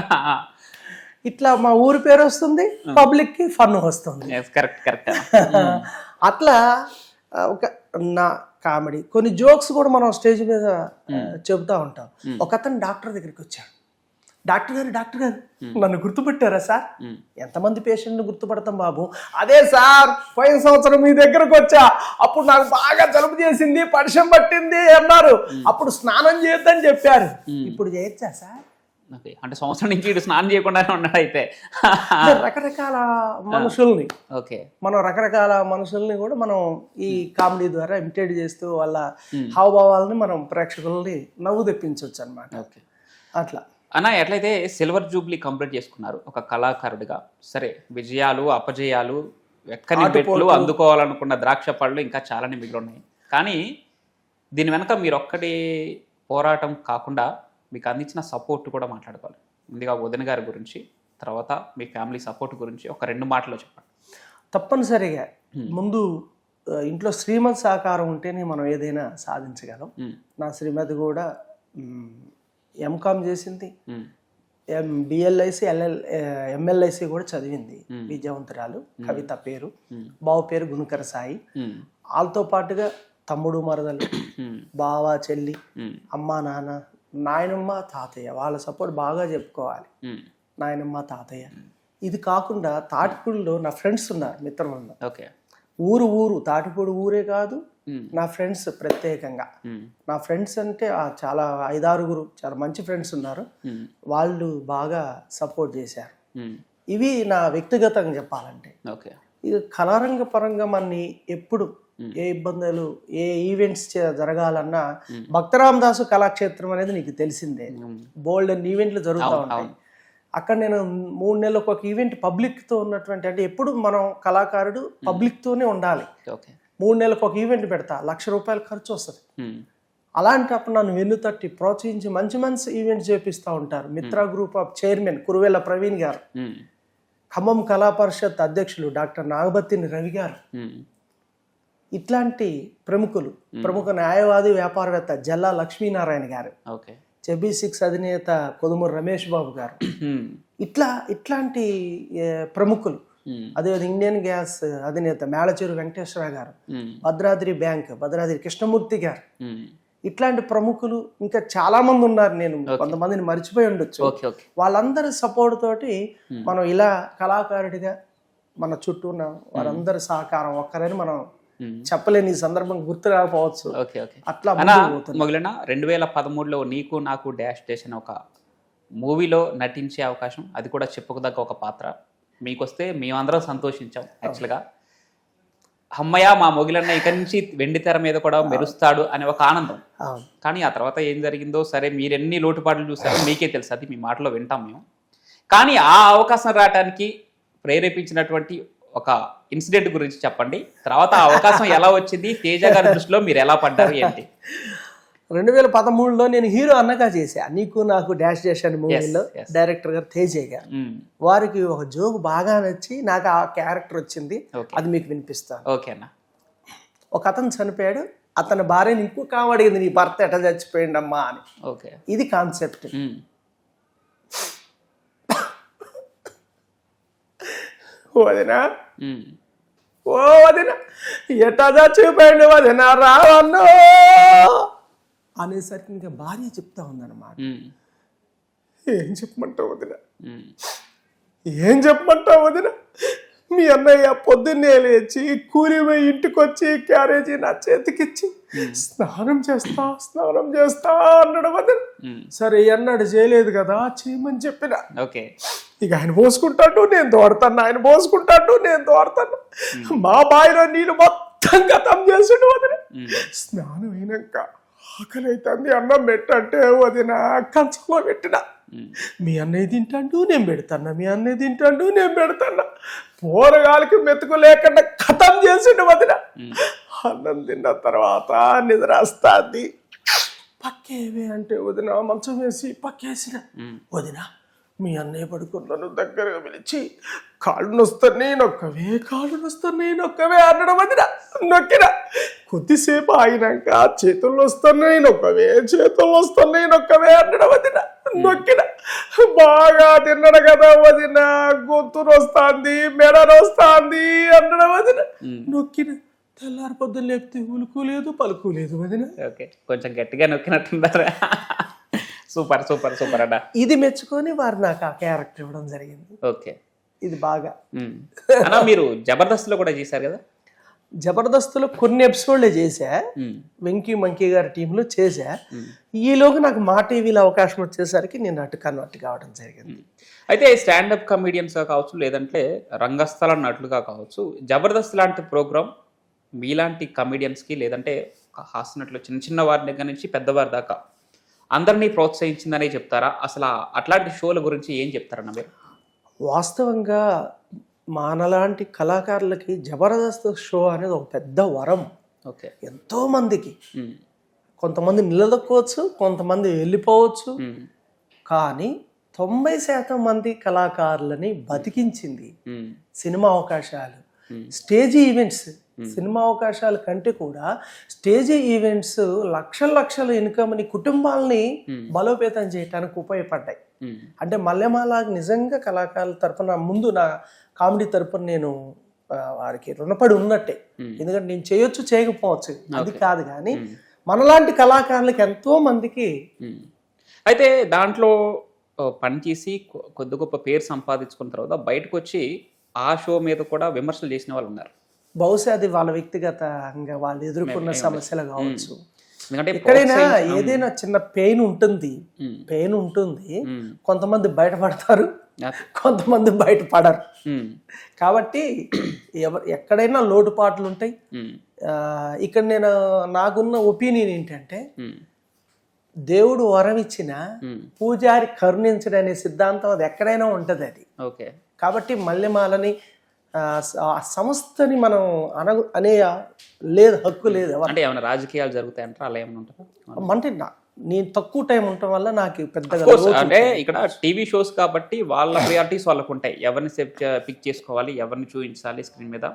ఇట్లా మా ఊరి పేరు వస్తుంది, పబ్లిక్ కి ఫన్ వస్తుంది. Correct correct. అట్లా ఒక నా కామెడీ కొన్ని జోక్స్ కూడా మనం స్టేజ్ మీద చెబుతా ఉంటాం. ఒక అతను డాక్టర్ దగ్గరికి వచ్చాడు. డాక్టర్ గారు నన్ను గుర్తుపెట్టారా సార్? ఎంతమంది పేషెంట్ని గుర్తుపడతాం బాబు? అదే సార్, పోయిన సంవత్సరం మీ దగ్గరకు వచ్చా, అప్పుడు నాకు బాగా జలుబు చేసింది, పరిచయం పట్టింది అన్నారు, అప్పుడు స్నానం చేయొద్దని చెప్పారు. ఇప్పుడు చేయొచ్చా సార్? అంటే సంవత్సరం నుంచి ఇటు స్నానం చేయకుండానే ఉన్నాడు అయితే. రకరకాల మనుషుల్ని మనం రకరకాల మనుషుల్ని కూడా మనం ఈ కామెడీ ద్వారా ఇమిటేట్ చేస్తూ వాళ్ళ హావభావాలని మనం ప్రేక్షకుల్ని నవ్వు తెప్పించవచ్చు అనమాట. అట్లా అన్న, ఎట్లయితే సిల్వర్ జూబ్లీ కంప్లీట్ చేసుకున్నారు ఒక కళాకారుడిగా, సరే విజయాలు అపజయాలు ఎక్కని పెట్లు అందుకోవాలనుకున్న ద్రాక్ష పళ్ళు ఇంకా చాలానే మిగిలి ఉన్నాయి. కానీ దీని వెనక మీరు ఒక్కటి పోరాటం కాకుండా మీకు అందించిన సపోర్ట్ కూడా మాట్లాడుకోవాలి. ముందుగా వదిన గారి గురించి, తర్వాత మీ ఫ్యామిలీ సపోర్ట్ గురించి ఒక 2 మాటలు చెప్పండి. తప్పనిసరిగా ముందు ఇంట్లో శ్రీమతి సహకారం ఉంటేనే మనం ఏదైనా సాధించగలం. నా శ్రీమతి కూడా ఎంకామ్ చేసింది, బిఎల్ఐసి ఎంఎల్ఐసి కూడా చదివింది. విద్యావంతురాలు. కవిత పేరు, బావ పేరు గుణకర సాయి. వాళ్ళతో పాటుగా తమ్ముడు మరదలు, బావ చెల్లి, అమ్మ నాన్న, నాయనమ్మ తాతయ్య, వాళ్ళ సపోర్ట్ బాగా చెప్పుకోవాలి. నాయనమ్మ తాతయ్య. ఇది కాకుండా తాటిపూడిలో నా ఫ్రెండ్స్ ఉన్నారు, మిత్రులు. ఊరు తాటిపూడి ఊరే కాదు, నా ఫ్రెండ్స్ ప్రత్యేకంగా. నా ఫ్రెండ్స్ అంటే చాలా 5-6 చాలా మంచి ఫ్రెండ్స్ ఉన్నారు. వాళ్ళు బాగా సపోర్ట్ చేశారు. ఇవి నా వ్యక్తిగతంగా చెప్పాలంటే. ఇది కళారంగ పరంగా మనని ఎప్పుడు ఏ ఇబ్బందులు, ఏ ఈవెంట్స్ జరగాలన్నా భక్తరామ్ దాసు కళాక్షేత్రం అనేది నీకు తెలిసిందే. బోల్డ్ అండ్ ఈవెంట్లు జరుగుతూ ఉంటాయి. అక్కడ నేను 3 నెలలకు ఒక ఈవెంట్ పబ్లిక్ తో ఉన్నటువంటి, అంటే ఎప్పుడు మనం కళాకారుడు పబ్లిక్ తోనే ఉండాలి. 3 నెలలకు ఒక ఈవెంట్ పెడతా, ₹1,00,000 ఖర్చు వస్తుంది. అలాంటప్పుడు నన్ను వెన్నుతట్టి ప్రోత్సహించి మంచి మంచి ఈవెంట్స్ చేపిస్తూ ఉంటారు. Mitra group of chairman Kuruvella Praveen garu, Khammam కళా పరిషత్ అధ్యక్షులు డాక్టర్ నాగబత్తిని రవి గారు, ఇట్లాంటి ప్రముఖ న్యాయవాది వ్యాపారవేత్త జల్లా లక్ష్మీనారాయణ గారు, చెబీ6 అధినేత కొదుమూరు రమేష్ బాబు గారు, ఇట్లాంటి ప్రముఖులు. అదేవిధంగా ఇండియన్ గ్యాస్ అధినేత మేళచేరు వెంకటేశ్వర గారు, భద్రాద్రి బ్యాంక్ భద్రాద్రి కృష్ణమూర్తి గారు, ఇట్లాంటి ప్రముఖులు ఇంకా చాలా మంది ఉన్నారు. నేను కొంతమందిని మర్చిపోయి ఉండొచ్చు. వాళ్ళందరి సపోర్ట్ తోటి మనం ఇలా కళాకారుడిగా మన చుట్టూ ఉన్న వారందరి సహకారం ఒక్కరని మనం చెప్పలేని ఈ సందర్భం గుర్తు రాకపోవచ్చు. అట్లా మొదలైన 2013లో నీకు నాకు డాష్ చేసిన ఒక మూవీలో నటించే అవకాశం, అది కూడా చెప్పుకోదగ్గ ఒక పాత్ర మీకొస్తే మేమందరం సంతోషించాం. యాక్చువల్గా అమ్మయ్య మా మొగిలన్న ఇక్కడి నుంచి వెండి తెర మీద కూడా మెరుస్తాడు అనే ఒక ఆనందం. కానీ ఆ తర్వాత ఏం జరిగిందో సరే, మీరెన్ని లోటుపాట్లు చూసారో మీకే తెలుసు, అది మీ మాటలో వింటాం మేము. కానీ ఆ అవకాశం రావడానికి ప్రేరేపించినటువంటి ఒక ఇన్సిడెంట్ గురించి చెప్పండి. తర్వాత ఆ అవకాశం ఎలా వచ్చింది, తేజ గారి దృష్టిలో మీరు ఎలా పడ్డారు ఏంటి? 2013లో నేను హీరో అన్నగా చేశా నీకు నాకు డాష్ చేశాను మూవీలో. డైరెక్టర్ గారు తేజ గారు, వారికి ఒక జోక్ బాగా నచ్చి నాకు ఆ క్యారెక్టర్ వచ్చింది. అది మీకు వినిపిస్తాను. ఓకేనా. ఒక అతను చనిపోయాడు, అతని భార్యని ఇంకొక ఆమె అడిగింది, నీ భర్త ఎట్లా చచ్చిపోయింది అమ్మా అని. ఇది కాన్సెప్ట్. వదినా ఎట్లా చచ్చిపోయింది వదినా రావన్నో అనేసరికి ఇంకా భార్య చెప్తా ఉందన్నమాట. ఏం చెప్పమంటావు వదిన, మీ అన్నయ్య పొద్దున్నే లేచి కూలిపోయి ఇంటికి వచ్చి క్యారేజీ నా చేతికిచ్చి స్నానం చేస్తా అన్నాడు వదిన. సరే అన్నాడు, చేయలేదు కదా చేయమని చెప్పిన. ఇక ఆయన పోసుకుంటాడు, నేను తోడతాను, ఆయన పోసుకుంటాడు, నేను తోడతాను. మా బావిలో నీళ్ళు మొత్తం గతం చేసాడు వదిన. స్నానం అయినాక ఆకలి అవుతుంది అన్నం పెట్టంటే వదిన కంచంలో పెట్టిన. మీ అన్నయ్య తింటాడు నేను పెడతాను, మీ అన్నయ్య తింటాడు నేను పెడతాను. పోరగాలికి మెతుకు లేకుండా ఖతం చేసిండు వదిన. అన్నం తిన్న తర్వాత నిద్ర వస్తుంది. పక్కేవి అంటే వదిన మంచం వేసి పక్కేసిన. వదిన మీ అన్నయ్య పడుకున్నాను దగ్గరగా పిలిచి కాళ్ళు నొస్తాయి నొక్కవే, కాళ్ళు నొస్తాయి నొక్కవే అన్నాడు వదిన. నొక్కిన కొద్దిసేపు ఆగినాక చేతుల్లో వస్తున్నాయి నొక్కవే, చేతుల్లో వస్తున్నాయి నొక్కవే అన్నాడు వదిన. నొక్కిన బాగా తిన్నాడు కదా వదిన, గొంతు నొస్తాంది మెడ నొస్తాంది అన్నాడు వదిన. నొక్కిన తెల్లారి పొద్దున్న లేపితే ఉలుకు లేదు పలుకు లేదు వదిన. ఓకే, కొంచెం గట్టిగా నొక్కినట్టున్నారు. సూపర్ సూపర్ సూపర్ అన్న. ఇది మెచ్చుకొని వారు నాకు ఆ క్యారెక్టర్ ఇవ్వడం జరిగింది. ఓకే, ఇది బాగా. అన్న మీరు జబర్దస్త్ లో కూడా చేశారు కదా? జబర్దస్త్లో కొన్ని ఎపిసోడ్లే చేశా, వెంకీ మంకీ గారి టీంలో చేశా. ఈలోగా నాకు మా టీవీలో అవకాశం వచ్చేసరికి నేను అటు కన్వర్ట్ కావడం జరిగింది. అయితే స్టాండప్ కమెడియన్స్గా కావచ్చు, లేదంటే రంగస్థల నటులుగా కావచ్చు, జబర్దస్త్ లాంటి ప్రోగ్రామ్ మీలాంటి కమెడియన్స్కి లేదంటే హాస్యనట్లు చిన్న చిన్న వారి దగ్గర నుంచి పెద్దవారి దాకా అందరినీ ప్రోత్సహించిందనే చెప్తారా? అసలు అట్లాంటి షోల గురించి ఏం చెప్తారన్న మీరు? వాస్తవంగా మనలాంటి కళాకారులకి జబర్దస్త్ షో అనేది ఒక పెద్ద వరం. ఓకే, ఎంతో మందికి కొంతమంది నిలదొక్కోవచ్చు, కొంతమంది వెళ్ళిపోవచ్చు, కానీ 90% మంది కళాకారులని బతికించింది సినిమా అవకాశాలు, స్టేజీ ఈవెంట్స్. సినిమా అవకాశాల కంటే కూడా స్టేజీ ఈవెంట్స్ లక్షల లక్షల ఇన్కమ్ని, కుటుంబాలని బలోపేతం చేయడానికి ఉపయోగపడ్డాయి. అంటే మల్లెమాలాగా నిజంగా కళాకారుల తరపున ముందు నా కామెడీ తరపున నేను వారికి రుణపడి ఉన్నట్టే. ఎందుకంటే నేను చేయొచ్చు చేయకపోవచ్చు అది కాదు, కానీ మనలాంటి కళాకారులకు ఎంతో మందికి. అయితే దాంట్లో పనిచేసి కొద్ది గొప్ప పేరు సంపాదించుకున్న తర్వాత బయటకు వచ్చి ఆ షో మీద కూడా విమర్శలు చేసిన వాళ్ళు ఉన్నారు. బహుశా అది వాళ్ళ వ్యక్తిగతంగా వాళ్ళు ఎదుర్కొన్న సమస్యలు కావచ్చు. ఎక్కడైనా ఏదైనా చిన్న పెయిన్ ఉంటుంది, కొంతమంది బయటపడతారు, కొంతమంది బయటపడరు. కాబట్టి ఎక్కడైనా లోటుపాట్లు ఉంటాయి. ఇక్కడ నాకున్న ఒపీనియన్ ఏంటంటే, దేవుడు వరం ఇచ్చిన పూజారి కరుణించడం అనే సిద్ధాంతం అది ఎక్కడైనా ఉంటది అది. ఓకే, కాబట్టి మల్లెమాలని సంస్థని మనం అనే లేదు, హక్కు లేదు. అంటే ఏమైనా రాజకీయాలు జరుగుతాయంటారా? అలా ఏమైనా ఉంటారా? అంటే నేను తక్కువ టైం ఉండటం వల్ల నాకు పెద్దగా అంటే ఇక్కడ టీవీ షోస్ కాబట్టి వాళ్ళ ప్రియారిటీస్ వాళ్ళకు ఉంటాయి. ఎవరిని పిక్ చేసుకోవాలి, ఎవరిని చూపించాలి స్క్రీన్ మీద,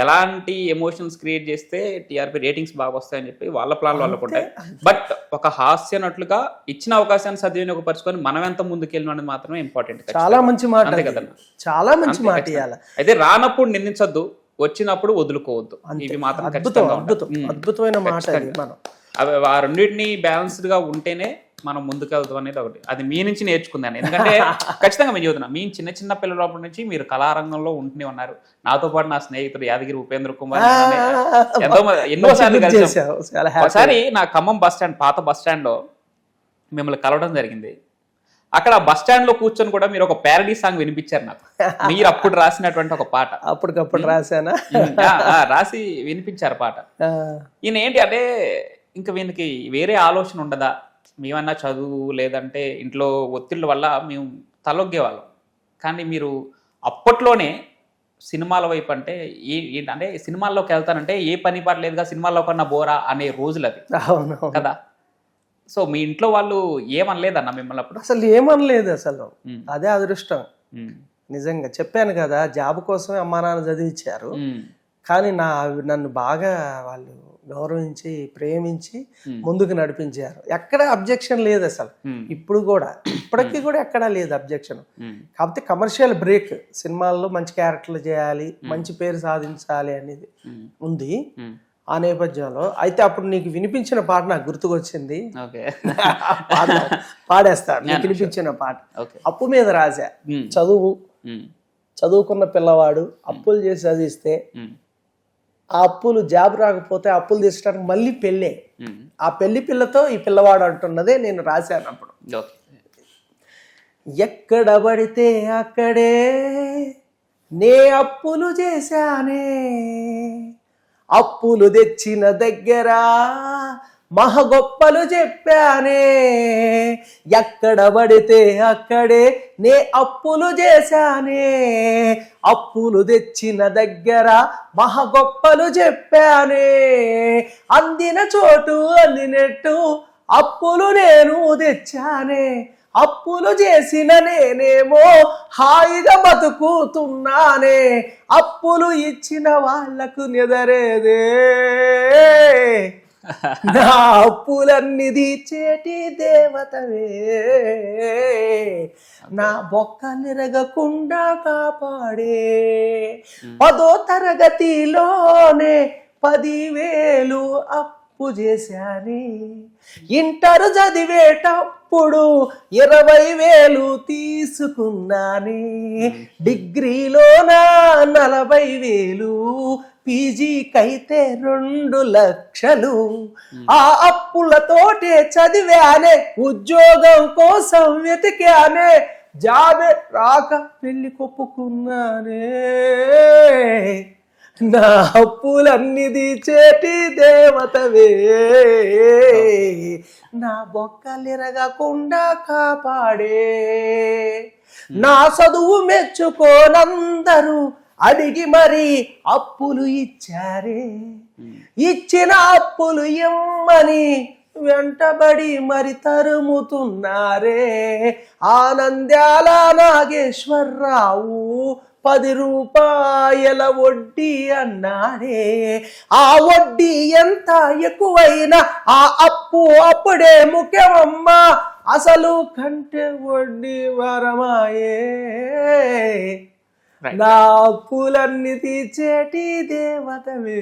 ఎలాంటి ఎమోషన్స్ క్రియేట్ చేస్తే టీఆర్పీ రేటింగ్స్ బాగా వస్తాయని చెప్పి వాళ్ళ ప్లాన్ వాళ్ళకు ఉంటాయి. బట్ ఒక హాస్య నటులుగా ఇచ్చిన అవకాశాన్ని సద్వినియోగపరచుకొని మనం ఎంత ముందుకెళ్ళిన అనేది మాత్రమే ఇంపార్టెంట్. చాలా మంచి మాట కదా, చాలా మంచి మాట. అయితే రానప్పుడు నిందించొద్దు, వచ్చినప్పుడు వదులుకోవద్దు. ఇవి మాత్రం అద్భుతమైన మాట. మనం అవి ఆ రెండింటిని బ్యాలెన్స్డ్ గా ఉంటేనే మనం ముందుకెళ్తాం అనేది ఒకటి. అది మీ నుంచి నేర్చుకుందాను. ఎందుకంటే ఖచ్చితంగా మేము చదువుతున్నా, మీ చిన్న చిన్న పిల్లలప్పటి నుంచి మీరు కళారంగంలో ఉంటూనే ఉన్నారు. నాతో పాటు నా స్నేహితుడు యాదగిరి ఉపేంద్ర కుమార్ ఎన్నోసార్లు కలిసాం. ఒకసారి నా ఖమ్మం బస్ స్టాండ్, పాత బస్ స్టాండ్ లో మిమ్మల్ని కలవడం జరిగింది. అక్కడ బస్ స్టాండ్ లో కూర్చొని కూడా మీరు ఒక ప్యారడీ సాంగ్ వినిపించారు నాకు. మీరు అప్పుడు రాసినటువంటి ఒక పాట, అప్పటికప్పుడు రాశానా, రాసి వినిపించారు పాట. ఈయన ఏంటి అంటే ఇంకా వీనికి వేరే ఆలోచన ఉండదా, మేమన్నా చదువు లేదంటే ఇంట్లో ఒత్తిళ్ళ వల్ల మేము తలొగ్గేవాళ్ళం, కానీ మీరు అప్పట్లోనే సినిమాల వైపు అంటే ఏంటంటే సినిమాల్లోకి వెళ్తానంటే ఏ పని పాట లేదుగా, సినిమాల్లో కన్నా బోరా అనే రోజులు అవి కదా. సో మీ ఇంట్లో వాళ్ళు ఏమనలేదన్న మిమ్మల్ని అప్పుడు? అసలు ఏమనలేదు అసలు. అదే అదృష్టం నిజంగా. చెప్పాను కదా, జాబ్ కోసమే అమ్మా నాన్న చదివించారు, కానీ నన్ను బాగా వాళ్ళు గౌరవించి ప్రేమించి ముందుకు నడిపించారు. ఎక్కడ అబ్జెక్షన్ లేదు అసలు. ఇప్పుడు కూడా ఇప్పటికీ కూడా ఎక్కడా లేదు అబ్జెక్షన్. కాకపోతే కమర్షియల్ బ్రేక్, సినిమాల్లో మంచి క్యారెక్టర్లు చేయాలి, మంచి పేరు సాధించాలి అనేది ఉంది ఆ నేపథ్యంలో. అయితే అప్పుడు నీకు వినిపించిన పాట నాకు గుర్తుకొచ్చింది, పాడేస్తాను. నీకు వినిపించిన పాట అప్పు మీద రాశా. చదువుకున్న పిల్లవాడు అప్పులు చేసి చదివిస్తే ఆ అప్పులు జాబ్ రాకపోతే అప్పులు తీర్చడానికి మళ్ళీ పెళ్ళే. ఆ పెళ్లి పిల్లతో ఈ పిల్లవాడు అంటున్నదే నేను రాశాను అప్పుడు. ఎక్కడ పడితే అక్కడే నే అప్పులు చేశానే, అప్పులు తెచ్చిన దగ్గర మహా గొప్పలు చెప్పానే, ఎక్కడ పడితే అక్కడే నే అప్పులు చేశానే, అప్పులు తెచ్చిన దగ్గర మహా గొప్పలు చెప్పానే, అందిన చోటు అందినట్టు అప్పులు నేను తెచ్చానే, అప్పులు చేసిన నేనేమో హాయిగా బతుకుతున్నానే, అప్పులు ఇచ్చిన వాళ్లకు నిదరేదే, నా అప్పులన్నీ తీర్చేటి దేవతవే, నా బొక్కలిరగకుండా కాపాడే, 10వ తరగతిలోనే 10,000 అప్పు చేశానే, ఇంటర్ చదివేటప్పుడు 20,000 తీసుకున్నానే, డిగ్రీలోన 40,000, పీజీకైతే 2 లక్షలు, ఆ అప్పులతోటే చదివానే, ఉద్యోగం కోసం వెతికానే, జాబే రాక పెళ్లి కొప్పుకున్నానే, నా అప్పులన్నీ తీర్చేటి దేవతవే, నా బొక్కలిరగకుండా కాపాడే, నా చదువు మెచ్చుకోనందరూ అడిగి మరి అప్పులు ఇచ్చారే, ఇచ్చిన అప్పులు ఇమ్మని వెంటబడి మరి తరుముతున్నారే, ఆనంద్యాల నాగేశ్వరరావు 10 రూపాయల వడ్డీ అన్నాడే, ఆ వడ్డీ ఎంత ఎక్కువైనా ఆ అప్పు అప్పుడే ముఖ్యమమ్మా, అసలు కంటే వడ్డీ వరమాయే, నా అప్పులన్నీ తీర్చేటి దేవతవే,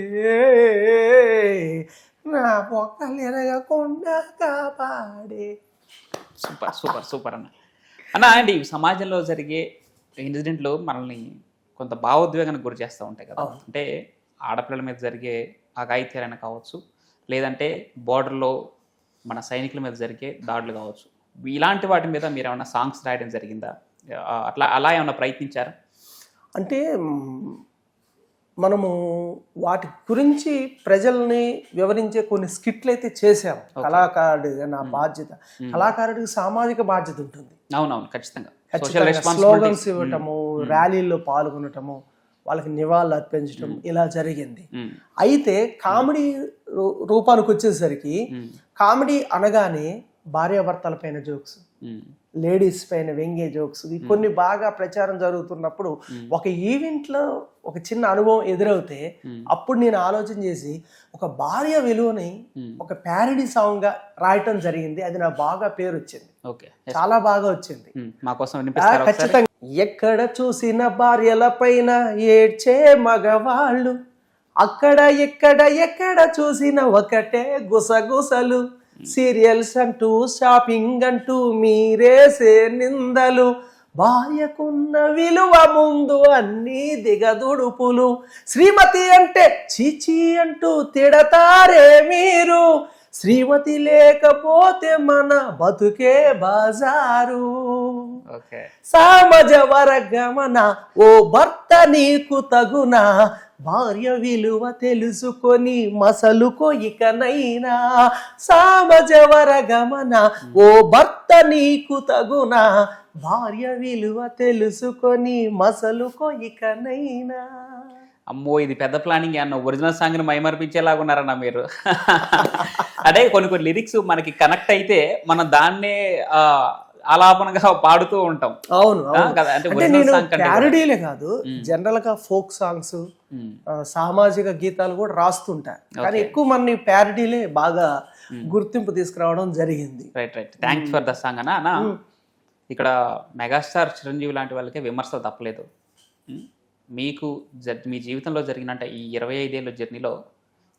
నా బొక్కలు ఎరగకుండా కాపాడే. సూపర్ సూపర్ సూపర్ అన్న అండి. సమాజంలో జరిగే ఇన్సిడెంట్లు మనల్ని కొంత భావోద్వేగానికి గురి చేస్తూ ఉంటాయి కదా. అంటే ఆడపిల్లల మీద జరిగే అఘాయిత్యాలైనా కావచ్చు, లేదంటే బోర్డర్లో మన సైనికుల మీద జరిగే దాడులు కావచ్చు, ఇలాంటి వాటి మీద మీరు ఏమైనా సాంగ్స్ రాయడం జరిగిందా? అలా ఏమైనా ప్రయత్నించారా? అంటే మనము వాటి గురించి ప్రజల్ని వివరించే కొన్ని స్కిట్లు అయితే చేసాము. కళాకారుడిగా నా బాధ్యత, కళాకారుడికి సామాజిక బాధ్యత ఉంటుంది. అవునవును, ఖచ్చితంగా. స్లోగన్స్ ఇవ్వటము, ర్యాలీల్లో పాల్గొనటము, వాళ్ళకి నివాళులు అర్పించడం ఇలా జరిగింది. అయితే కామెడీ రూపానికి వచ్చేసరికి, కామెడీ అనగానే భార్యాభర్తల పైన జోక్స్, లేడీస్ పైన వ్యంగ్య జోక్స్, కొన్ని బాగా ప్రచారం జరుగుతున్నప్పుడు ఒక ఈవెంట్లో ఒక చిన్న అనుభవం ఎదురవుతే అప్పుడు నేను ఆలోచన చేసి ఒక భార్య విలువని ఒక ప్యారడీ సాంగ్ గా రాయటం జరిగింది. అది నాకు బాగా పేరు వచ్చింది, చాలా బాగా వచ్చింది. ఖచ్చితంగా. ఎక్కడ చూసిన భార్యల పైన ఏడ్చే మగవాళ్ళు, అక్కడ ఎక్కడ చూసిన ఒకటే గుసగుసలు, సీరియల్స్ అంటూ షాపింగ్ అంటూ మీరేసే నిందలు, భార్యకున్న విలువ ముందు అన్నీ దిగదుడుపులు, శ్రీమతి అంటే చీచీ అంటూ తిడతారే మీరు, శ్రీమతి లేకపోతే మన బతుకే బాజారు, సామజ వర్గమన ఓ భర్త నీకు తగునా, భార్య విలువ తెలుసుకొని మసలుకో ఇకనైనా, సామజ వర్గమన ఓ భర్త నీకు తగునా, భార్య విలువ తెలుసుకొని మసలుకో ఇకనైనా. అమ్మో, ఇది పెద్ద ప్లానింగ్ అన్న. ఒరిజినల్ సాంగ్ని మైమర్పించేలాగా ఉన్నారన్న మీరు. అదే కొన్ని లిరిక్స్ మనకి కనెక్ట్ అయితే మనం దాన్నే ఆలాపనగా పాడుతూ ఉంటాం. అవును, నేను ప్యారడీలే కాదు, జనరల్ గా ఫోక్ సాంగ్స్, సామాజిక గీతాలు కూడా రాస్తుంటా, కానీ ఎక్కువ మన ప్యారడీలే బాగా గుర్తింపు తీసుకురావడం జరిగింది. Right right, thanks for the song అన్న. ఇక్కడ మెగాస్టార్ చిరంజీవి లాంటి వాళ్ళకి విమర్శలు తప్పలేదు. మీకు మీ జీవితంలో జరిగిన ఈ 25 ఏళ్ళ జర్నీలో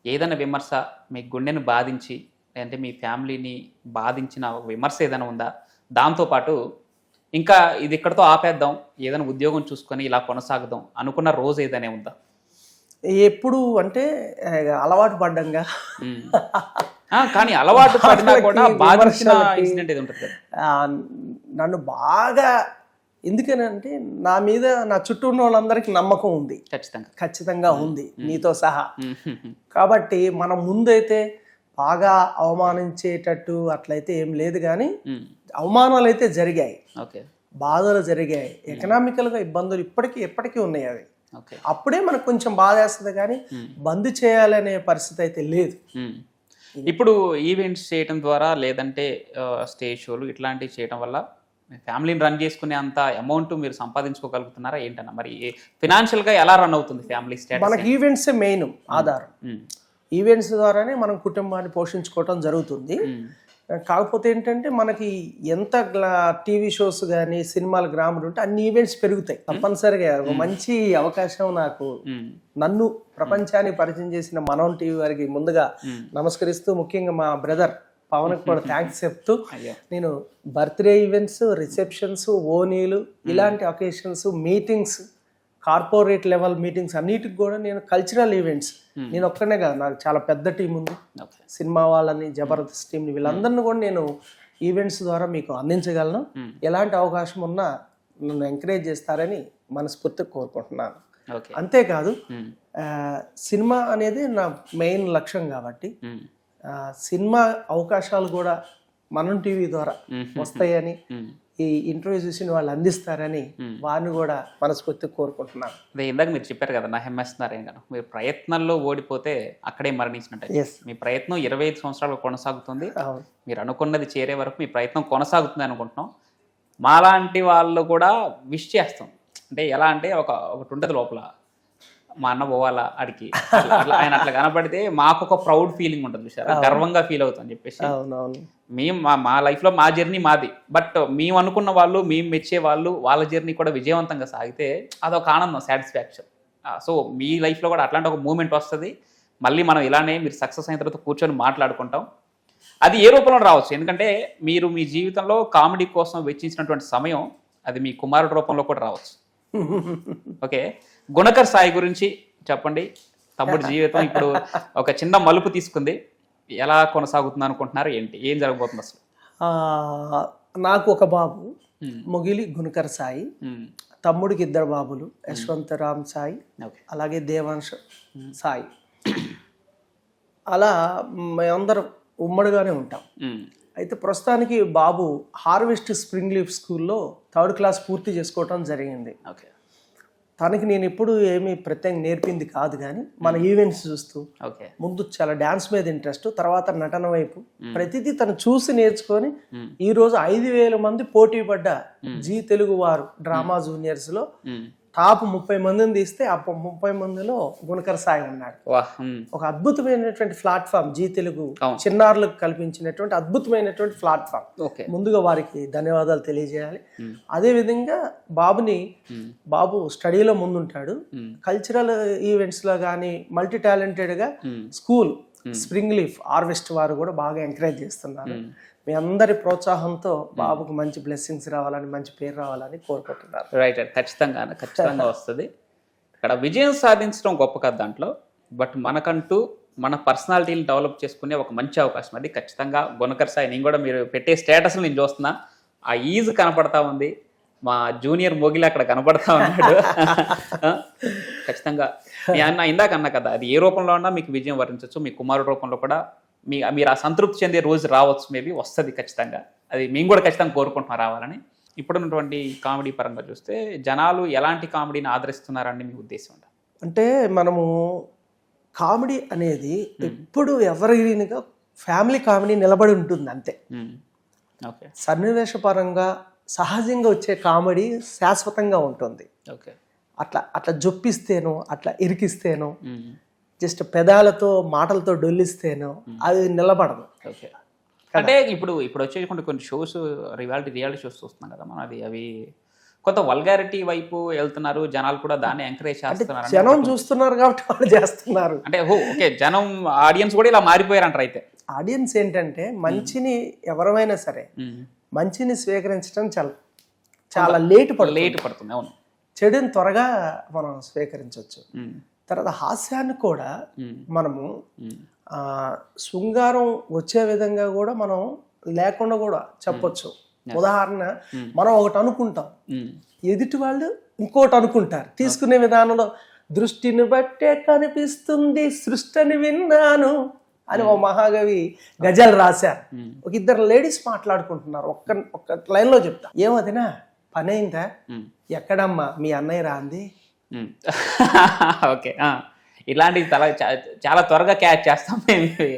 ఏదైనా విమర్శ మీ గుండెను బాధించి, లేదంటే మీ ఫ్యామిలీని బాధించిన విమర్శ ఏదైనా ఉందా? దాంతోపాటు ఇంకా ఇది ఇక్కడతో ఆపేద్దాం, ఏదైనా ఉద్యోగం చూసుకొని ఇలా కొనసాగుదాం అనుకున్న రోజు ఏదైనా ఉందా? ఎప్పుడు అంటే అలవాటు పడ్డంగా, కానీ అలవాటు పడినా కూడా బాధించిన ఇన్సిడెంట్ ఏది ఉంటుంది? నన్ను బాగా, ఎందుకనంటే నా మీద నా చుట్టూ ఉన్న వాళ్ళందరికీ నమ్మకం ఉంది, ఖచ్చితంగా ఉంది, నీతో సహా. కాబట్టి మనం ముందైతే బాగా అవమానించేటట్టు అట్లయితే ఏం లేదు, కానీ ఉమ్, అవమానాలు అయితే జరిగాయి, ఓకే బాధలు జరిగాయి, ఎకనామికల్గా ఇబ్బందులు ఎప్పటికీ ఉన్నాయి. అవి ఓకే అప్పుడే మనకు కొంచెం బాధ వేస్తుంది, కానీ బంద్ చేయాలనే పరిస్థితి అయితే లేదు. ఉమ్. ఇప్పుడు ఈవెంట్స్ చేయడం ద్వారా లేదంటే స్టేజ్ షోలు ఇట్లాంటివి చేయడం వల్ల ఫ్యామిలీని రన్ చేసుకునే అంత అమౌంట్ మీరు సంపాదించుకోగలుగుతున్నారా ఏంటన్నా? మరి ఫినాన్షియల్గా ఎలా రన్ అవుతుంది ఫ్యామిలీ స్టేటస్? మనకి ఈవెంట్స్ మెయిన్ ఆధారం. ఈవెంట్స్ ద్వారానే మనం కుటుంబాన్ని పోషించుకోవటం జరుగుతుంది. కాకపోతే ఏంటంటే మనకి ఎంత టీవీ షోస్ కానీ సినిమాలు గ్రాములు ఉంటే అన్ని ఈవెంట్స్ పెరుగుతాయి తప్పనిసరిగా. ఒక మంచి అవకాశం నాకు, నన్ను ప్రపంచానికి పరిచయం చేసిన మనం టీవీ వారికి ముందుగా నమస్కరిస్తూ, ముఖ్యంగా మా బ్రదర్ పవన్కి కూడా థ్యాంక్స్ చెప్తూ, నేను బర్త్డే ఈవెంట్స్, రిసెప్షన్స్, ఓనీలు, ఇలాంటి occasions, meetings, corporate level meetings అన్నిటికి కూడా నేను కల్చరల్ ఈవెంట్స్, నేను ఒక్కనే కాదు, నాకు చాలా పెద్ద టీం ఉంది. సినిమా వాళ్ళని, జబర్దస్త్ టీంని, వీళ్ళందరినీ కూడా నేను ఈవెంట్స్ ద్వారా మీకు అందించగలను. ఎలాంటి అవకాశం ఉన్నా నన్ను ఎంకరేజ్ చేస్తారని మనస్ఫూర్తిగా కోరుకుంటున్నాను. అంతేకాదు సినిమా అనేది నా మెయిన్ లక్ష్యం కాబట్టి సినిమా అవకాశాలు కూడా మనం టీవీ ద్వారా వస్తాయని, ఈ ఇంటర్వ్యూ చూసిన వాళ్ళు అందిస్తారని వారిని కూడా మనస్ఫూర్తిగా కోరుకుంటున్నాను. అదే ఇందాక మీరు చెప్పారు కదా, నా ఎంఎస్ నారాయణ గారు, మీరు ప్రయత్నంలో ఓడిపోతే అక్కడే మరణించినట్టు. మీ ప్రయత్నం 25 సంవత్సరాలు కొనసాగుతుంది. మీరు అనుకున్నది చేరే వరకు మీ ప్రయత్నం కొనసాగుతుంది అనుకుంటున్నాం. మాలాంటి వాళ్ళు కూడా విష్ చేస్తాం. అంటే ఎలా అంటే ఒకటి ఉంటుంది లోపల, మా అన్న పోవాలా అడికి, ఆయన అట్లా కనపడితే మాకు ఒక ప్రౌడ్ ఫీలింగ్ ఉంటుంది, చూసారా, గర్వంగా ఫీల్ అవుతాం అని చెప్పేసి. మేము మా లైఫ్లో మా జర్నీ మాది, బట్ మేము అనుకున్న వాళ్ళు, మేము మెచ్చే వాళ్ళు, వాళ్ళ జర్నీ కూడా విజయవంతంగా సాగితే అదొక ఆనందం, సాటిస్ఫాక్షన్. సో మీ లైఫ్లో కూడా అట్లాంటి ఒక మూమెంట్ వస్తుంది. మళ్ళీ మనం ఇలానే మీరు సక్సెస్ అయిన తర్వాత కూర్చొని మాట్లాడుకుంటాం. అది ఏ రూపంలో రావచ్చు, ఎందుకంటే మీరు మీ జీవితంలో కామెడీ కోసం వెచ్చించినటువంటి సమయం అది మీ కుమారుడి రూపంలో కూడా రావచ్చు. ఓకే, గుణకర్ సాయి గురించి చెప్పండి. తమ్ముడి జీవితం ఇప్పుడు ఒక చిన్న మలుపు తీసుకుంది, ఎలా కొనసాగుతుంది అనుకుంటున్నారు, ఏంటి, ఏం జరగబోతుంది అసలు? నాకు ఒక బాబు మొగిలి గుణకర్ సాయి, తమ్ముడికి 2 బాబులు, యశ్వంతరామ్ సాయి, అలాగే దేవాంశ్ సాయి. అలా మేమందరం ఉమ్మడిగానే ఉంటాం. అయితే ప్రస్తుతానికి బాబు హార్వెస్ట్ స్ప్రింగ్ లీఫ్ స్కూల్లో 3rd క్లాస్ పూర్తి చేసుకోవటం జరిగింది. తనకి నేను ఎప్పుడు ఏమీ ప్రత్యేకంగా నేర్పింది కాదు, కానీ మన ఈవెంట్స్ చూస్తూ ముందు చాలా డాన్స్ మీద ఇంట్రెస్ట్, తర్వాత నటన వైపు ప్రతిదీ తను చూసి నేర్చుకొని ఈ రోజు 5,000 మంది పోటీ పడ్డ జీ తెలుగు వారు డ్రామా జూనియర్స్ లో టాప్ 30 మందిని తీస్తే ఆ 30 మందిలో గుణకర్ సాయి ఉన్నాడు. ఒక అద్భుతమైనటువంటి ప్లాట్ఫామ్ జీ తెలుగు చిన్నారులకు కల్పించినటువంటి అద్భుతమైనటువంటి ప్లాట్ఫామ్. ముందుగా వారికి ధన్యవాదాలు తెలియజేయాలి. అదే విధంగా బాబు స్టడీలో ముందుంటాడు. కల్చరల్ ఈవెంట్స్ లో కానీ మల్టీ టాలెంటెడ్ గా స్కూల్ స్ప్రింగ్ లీఫ్ హార్వెస్ట్ వారు కూడా బాగా ఎంకరేజ్ చేస్తున్నారు. మీ అందరి ప్రోత్సాహంతో బాబుకు మంచి బ్లెస్సింగ్స్ రావాలని, మంచి పేరు రావాలని కోరుకుంటున్నారు. రైట్, ఖచ్చితంగా వస్తుంది. ఇక్కడ విజయం సాధించడం గొప్ప కాదు దాంట్లో, బట్ మనకంటూ మన పర్సనాలిటీని డెవలప్ చేసుకునే ఒక మంచి అవకాశం అది ఖచ్చితంగా. గుణకర్ సాయి, నేను కూడా మీరు పెట్టే స్టేటస్ నేను చూస్తున్నా, ఆ ఈజ్ కనపడతా ఉంది, మా జూనియర్ మోగిలి అక్కడ కనపడతా ఉన్నాడు. ఖచ్చితంగా ఇందాక అన్నా కదా, అది ఏ రూపంలో ఉన్నా మీకు విజయం వరించవచ్చు. మీ కుమారుడు రూపంలో కూడా మీరు ఆ సంతృప్తి చెందే రోజు రావచ్చు, మేబీ వస్తుంది ఖచ్చితంగా. అది మేము కూడా ఖచ్చితంగా కోరుకుంటున్నాం రావాలని. ఇప్పుడున్నటువంటి కామెడీ పరంగా చూస్తే జనాలు ఎలాంటి కామెడీని ఆదరిస్తున్నారని మీ ఉద్దేశం? అంటే మనము కామెడీ అనేది ఎప్పుడు ఎవరిగా ఫ్యామిలీ కామెడీ నిలబడి ఉంటుంది అంతే. ఓకే, సన్నివేశపరంగా సహజంగా వచ్చే కామెడీ శాశ్వతంగా ఉంటుంది. ఓకే, అట్లా జొప్పిస్తేనో, అట్లా ఇరికిస్తేనో, జస్ట్ పెదాలతో మాటలతో డొల్లిస్తేనో అది నిలబడదు. ఓకే, అంటే ఇప్పుడు వచ్చే కొన్ని షోస్, రియాలిటీ షోస్ చూస్తున్నాం కదా మనం, అవి కొంత వల్గారిటీ వైపు వెళ్తున్నారు. జనాలు కూడా దాన్ని ఎంకరేజ్ చేస్తున్నారు. జనం చూస్తున్నారు కాబట్టి వాళ్ళు చేస్తున్నారు. అంటే ఓకే, జనం ఆడియన్స్ కూడా ఇలా మారిపోయారు అంటారు. అయితే ఆడియన్స్ ఏంటంటే మంచిని ఎవరైనా సరే మంచిని స్వీకరించడం చాలా లేట్ పడుతుంది. అవును, చెడుని త్వరగా మనం స్వీకరించవచ్చు. తర్వాత హాస్యాన్ని కూడా మనము శృంగారం వచ్చే విధంగా కూడా మనం లేకుండా కూడా చెప్పొచ్చు. ఉదాహరణ, మనం ఒకటి అనుకుంటాం, ఎదుటి వాళ్ళు ఇంకోటి అనుకుంటారు. తీసుకునే విధానంలో దృష్టిని బట్టే కనిపిస్తుంది సృష్టిని విన్నాను అని ఓ మహాకవి గజల్ రాశారు. ఒక ఇద్దరు లేడీస్ మాట్లాడుకుంటున్నారు. ఒక్క లైన్లో చెప్తా. ఏమదినా పనైందా? ఎక్కడమ్మా మీ అన్నయ్య రాంది? ఓకే, ఇలాంటివి చాలా త్వరగా క్యాచ్ చేస్తాం మేము.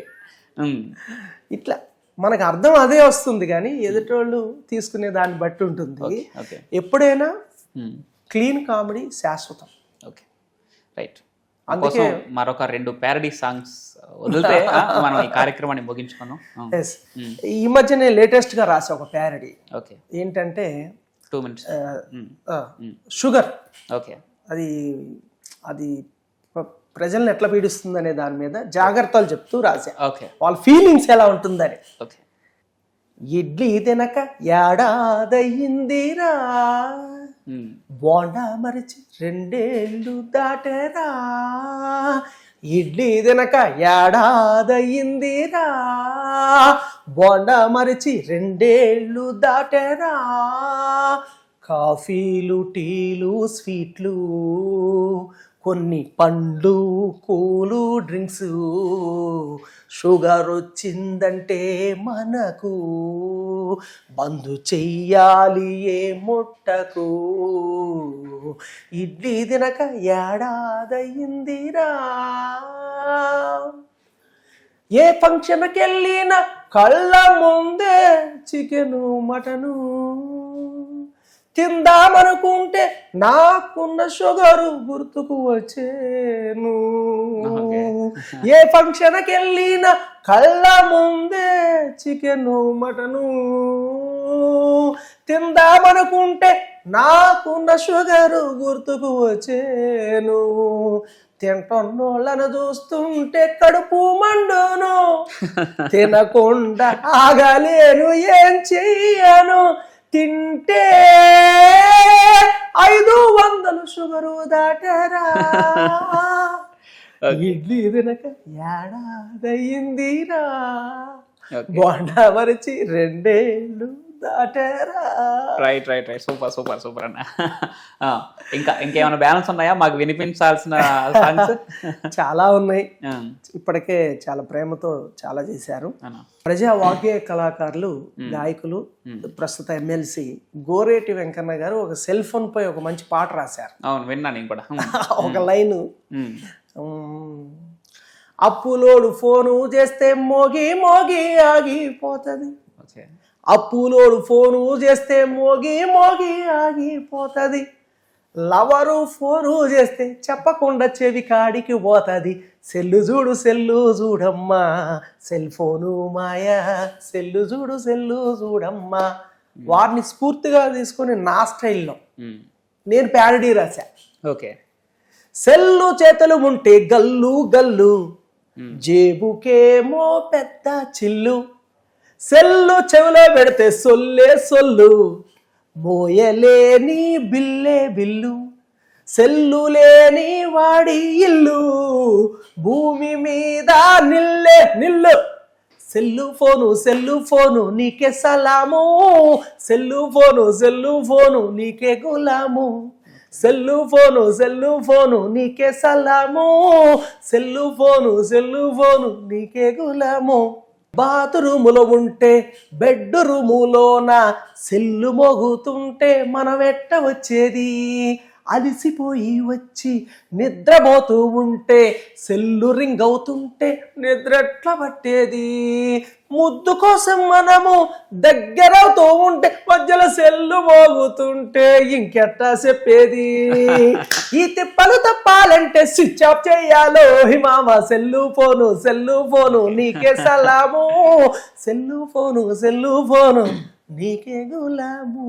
ఇట్లా మనకు అర్థం అదే వస్తుంది, కానీ ఎదుటోళ్ళు తీసుకునే దాన్ని బట్టి ఉంటుంది. ఎప్పుడైనా క్లీన్ కామెడీ శాశ్వతం. Okay, right. అందుకే మరొక 2 ప్యారడీ సాంగ్స్ వదిలితే మనం ఈ కార్యక్రమాన్ని ముగించుకున్నాం. ఈ మధ్యనే లేటెస్ట్ గా రాసా ఒక ప్యారడీ. ఓకే, ఏంటంటే 2 minutes షుగర్. ఓకే, అది ప్రజల్ని ఎట్లా పీడిస్తుంది అనే దాని మీద జాగ్రత్తలు చెప్తూ రాశా. ఓకే, వాళ్ళ ఫీలింగ్స్ ఎలా ఉంటుందని. ఓకే. ఇడ్లీ తినక ఏడాదయ్యిందిరా, బోండా మరిచి 2 ఏళ్ళు దాటరా. ఇడ్లీ తినక ఏడాదయ్యిందిరా, బోండా మరిచి 2 ఏళ్ళు దాటరా. కాఫీలు, టీలు, స్వీట్లు, కొన్ని పండ్లు, కూలు డ్రింక్స్. షుగర్ వచ్చిందంటే మనకు బంధు చెయ్యాలి ఏ ముట్టకు. ఇడ్లీ తినక ఏడాదయ్యిందిరా, ఏ ఫంక్షన్కి వెళ్ళినా కళ్ళ ముందే చికెను మటను. తిందామనుకుంటే నాకున్న షుగరు గుర్తుకు వచ్చేను. ఏ ఫంక్షన్కి వెళ్ళినా కళ్ళ ముందే చికెను మటను. తిందామనుకుంటే నాకున్న షుగరు గుర్తుకు వచ్చేను. తింటున్నోళ్ళను చూస్తుంటే కడుపు మండును, తినకుండా ఆగలేను ఏం చెయ్యను. తింటే 500 షుగరు దాటరా. ఇడ్లీ తినక ఏడాదయ్యిందిరా, బోండా మరిచి 2 ఏళ్ళు దాటరా. రైట్. సూపర్ అన్న. ఇంకేమైనా బ్యాలెన్స్ ఉన్నాయా మాకు వినిపించాల్సిన సాంగ్స్? చాలా ఉన్నాయి. ఇప్పటికే చాలా ప్రేమతో చాలా చేశారు. ప్రజా వాగ్గేయ కళాకారులు, గాయకులు, ప్రస్తుత ఎమ్మెల్సీ గోరేటి వెంకన్న గారు ఒక సెల్ ఫోన్ పై ఒక మంచి పాట రాశారు. అవును, విన్నాను నేను కూడా. ఒక లైను, అప్పులోడు ఫోను చేస్తే మోగి మోగి ఆగిపోతుంది. అప్పులోడు ఫోను చేస్తే మోగి మోగి ఆగిపోతుంది. లవరు ఫోను చేస్తే చెప్పకుండా చెవి కాడికి పోతుంది. సెల్లు చూడమ్మా, సెల్ ఫోను మాయా, సెల్లు చూడమ్మా. వారిని స్ఫూర్తిగా తీసుకొని నా స్టైల్లో నేను ప్యారడీ రాశా. ఓకే, సెల్లు చేతులు ఉంటే గల్లు గల్లు, జేబుకేమో పెద్ద చిల్లు. సెల్లు చెవిలో పెడితే సొల్లే సొల్లు, మోయలేని బిల్లే బిల్లు. సెల్లు లేని వాడి ఇల్లు, భూమి మీద నిల్లే నిల్లు. సెల్లు ఫోను నీకే సలాము, సెల్లు ఫోను నీకే గులాము. సెల్లు ఫోను నీకే సలాము, సెల్లు ఫోను నీకే గులాము. బాత్రూములో ఉంటే బెడ్ రూములోన సెల్లు మోగుతుంటే మనం ఎట్ట వచ్చేది? అలిసిపోయి వచ్చి నిద్రపోతూ ఉంటే సెల్లు రింగ్ అవుతుంటే నిద్ర ఎట్లా పట్టేది? ముద్దు కోసం మనము దగ్గరవుతూ ఉంటే మధ్యలో సెల్లు మోగుతుంటే ఇంకెట్టా చెప్పేది? ఈ తిప్పలు తప్పాలంటే స్విచ్ ఆఫ్ చేయాలో హిమామ. సెల్లు ఫోను నీకే సలాము, సెల్లు ఫోను నీకే గులాము.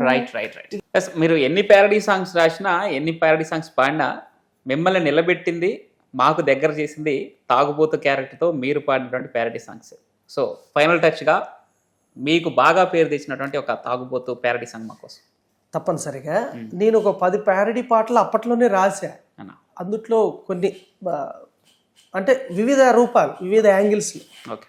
రైట్. మీరు ఎన్ని ప్యారడీ సాంగ్స్ రాసినా, ఎన్ని ప్యారడీ సాంగ్స్ పాడినా, మిమ్మల్ని నిలబెట్టింది, మాకు దగ్గర చేసింది తాగుబోతు క్యారెక్టర్తో మీరు పాడినటువంటి ప్యారడీ సాంగ్స్. సో ఫైనల్ టచ్గా మీకు బాగా పేరు తెచ్చినటువంటి ఒక తాగుబోతు ప్యారడీ సాంగ్ మా కోసం. తప్పనిసరిగా నేను ఒక 10 ప్యారడీ పాటలు అప్పట్లోనే రాశా. అందుట్లో కొన్ని అంటే వివిధ రూపాలు, వివిధ యాంగిల్స్. ఓకే.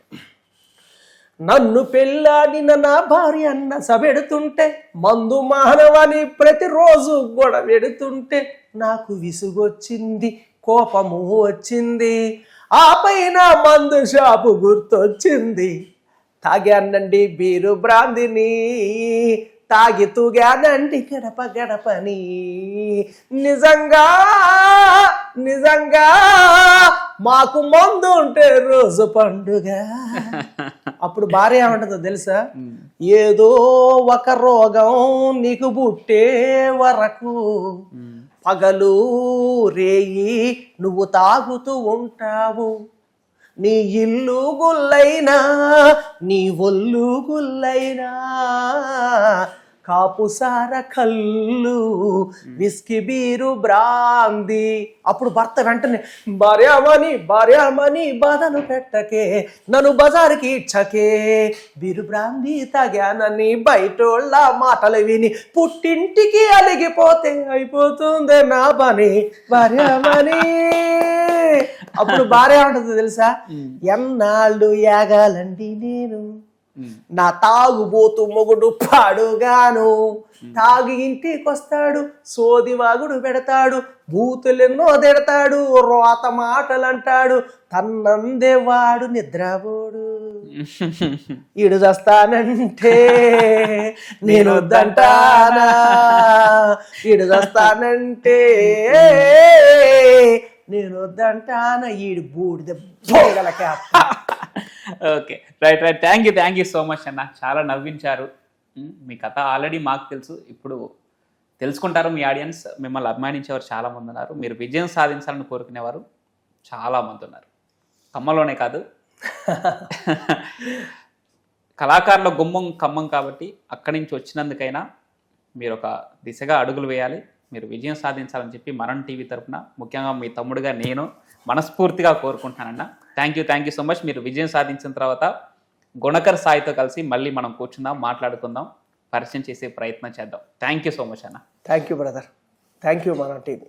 నన్ను పెళ్ళాడిన నా భార్య అన్న సబెడుతుంటే, మందు మానవని ప్రతిరోజు గొడవెడుతుంటే నాకు విసుగొచ్చింది, కోపము వచ్చింది. ఆ పైన మందు షాపు గుర్తొచ్చింది. తాగానండి బీరు బ్రాందిని, తాగి తూగానండి గడప గడపని. నిజంగా నిజంగా మాకు మందు ఉంటే రోజు పండుగ. అప్పుడు భార్య ఏమంటుందో తెలుసా? ఏదో ఒక రోగం నీకు పుట్టే వరకు పగలు రేయి నువ్వు తాగుతూ ఉంటావు. నీ ఇల్లు గుల్లైనా నీ ఒళ్ళు గుల్లైనా కాపుసార కళ్ళు విస్కీ బీరు బ్రాంది. అప్పుడు భర్త వెంటనే భార్యామని బాధను పెట్టకే, నన్ను బజారుకి ఇచ్చకే, బీరు బ్రాంది తాగానని బయటోళ్ళ మాటలు విని పుట్టింటికి అలిగిపోతే అయిపోతుంది నా పని భార్యామని. అప్పుడు భార్య ఉంటుంది తెలుసా? ఎన్నాళ్ళు యాగాలండి నేను, నా తాగుబోతు మొగుడు పాడుగాను. తాగి ఇంటికి వస్తాడు, సోదివాగుడు పెడతాడు, బూతులెన్నో తిడతాడు, రోత మాటలు అంటాడు, తన్నందేవాడు నిద్రపోడు. ఈడు చస్తానంటే నేను వద్దంటానా, ఈడు చస్తానంటే నేను వద్దంటానా, ఈడు బూడిద బోగలకే. Okay, right. Thank you so much అన్న. చాలా నవ్వించారు. మీ కథ ఆల్రెడీ మాకు తెలుసు, ఇప్పుడు తెలుసుకుంటారు మీ ఆడియన్స్. మిమ్మల్ని అభిమానించేవారు చాలా మంది ఉన్నారు, మీరు విజయం సాధించాలని కోరుకునేవారు చాలా మంది ఉన్నారు, ఖమ్మంలోనే కాదు. కళాకారుల గుమ్మం ఖమ్మం కాబట్టి అక్కడి నుంచి వచ్చినందుకైనా మీరు ఒక దిశగా అడుగులు వేయాలి, మీరు విజయం సాధించాలని చెప్పి మనం టీవీ తరఫున ముఖ్యంగా మీ తమ్ముడుగా నేను మనస్ఫూర్తిగా కోరుకుంటానన్న. Thank you so much. మీరు విజయం సాధించిన తర్వాత గుణకర్ సాయితో కలిసి మళ్ళీ మనం కూర్చుందాం, మాట్లాడుకుందాం, పరిచయం చేసే ప్రయత్నం చేద్దాం. థ్యాంక్ యూ సో మచ్ అన్న. Thank you brother, thank you మన టీవీ.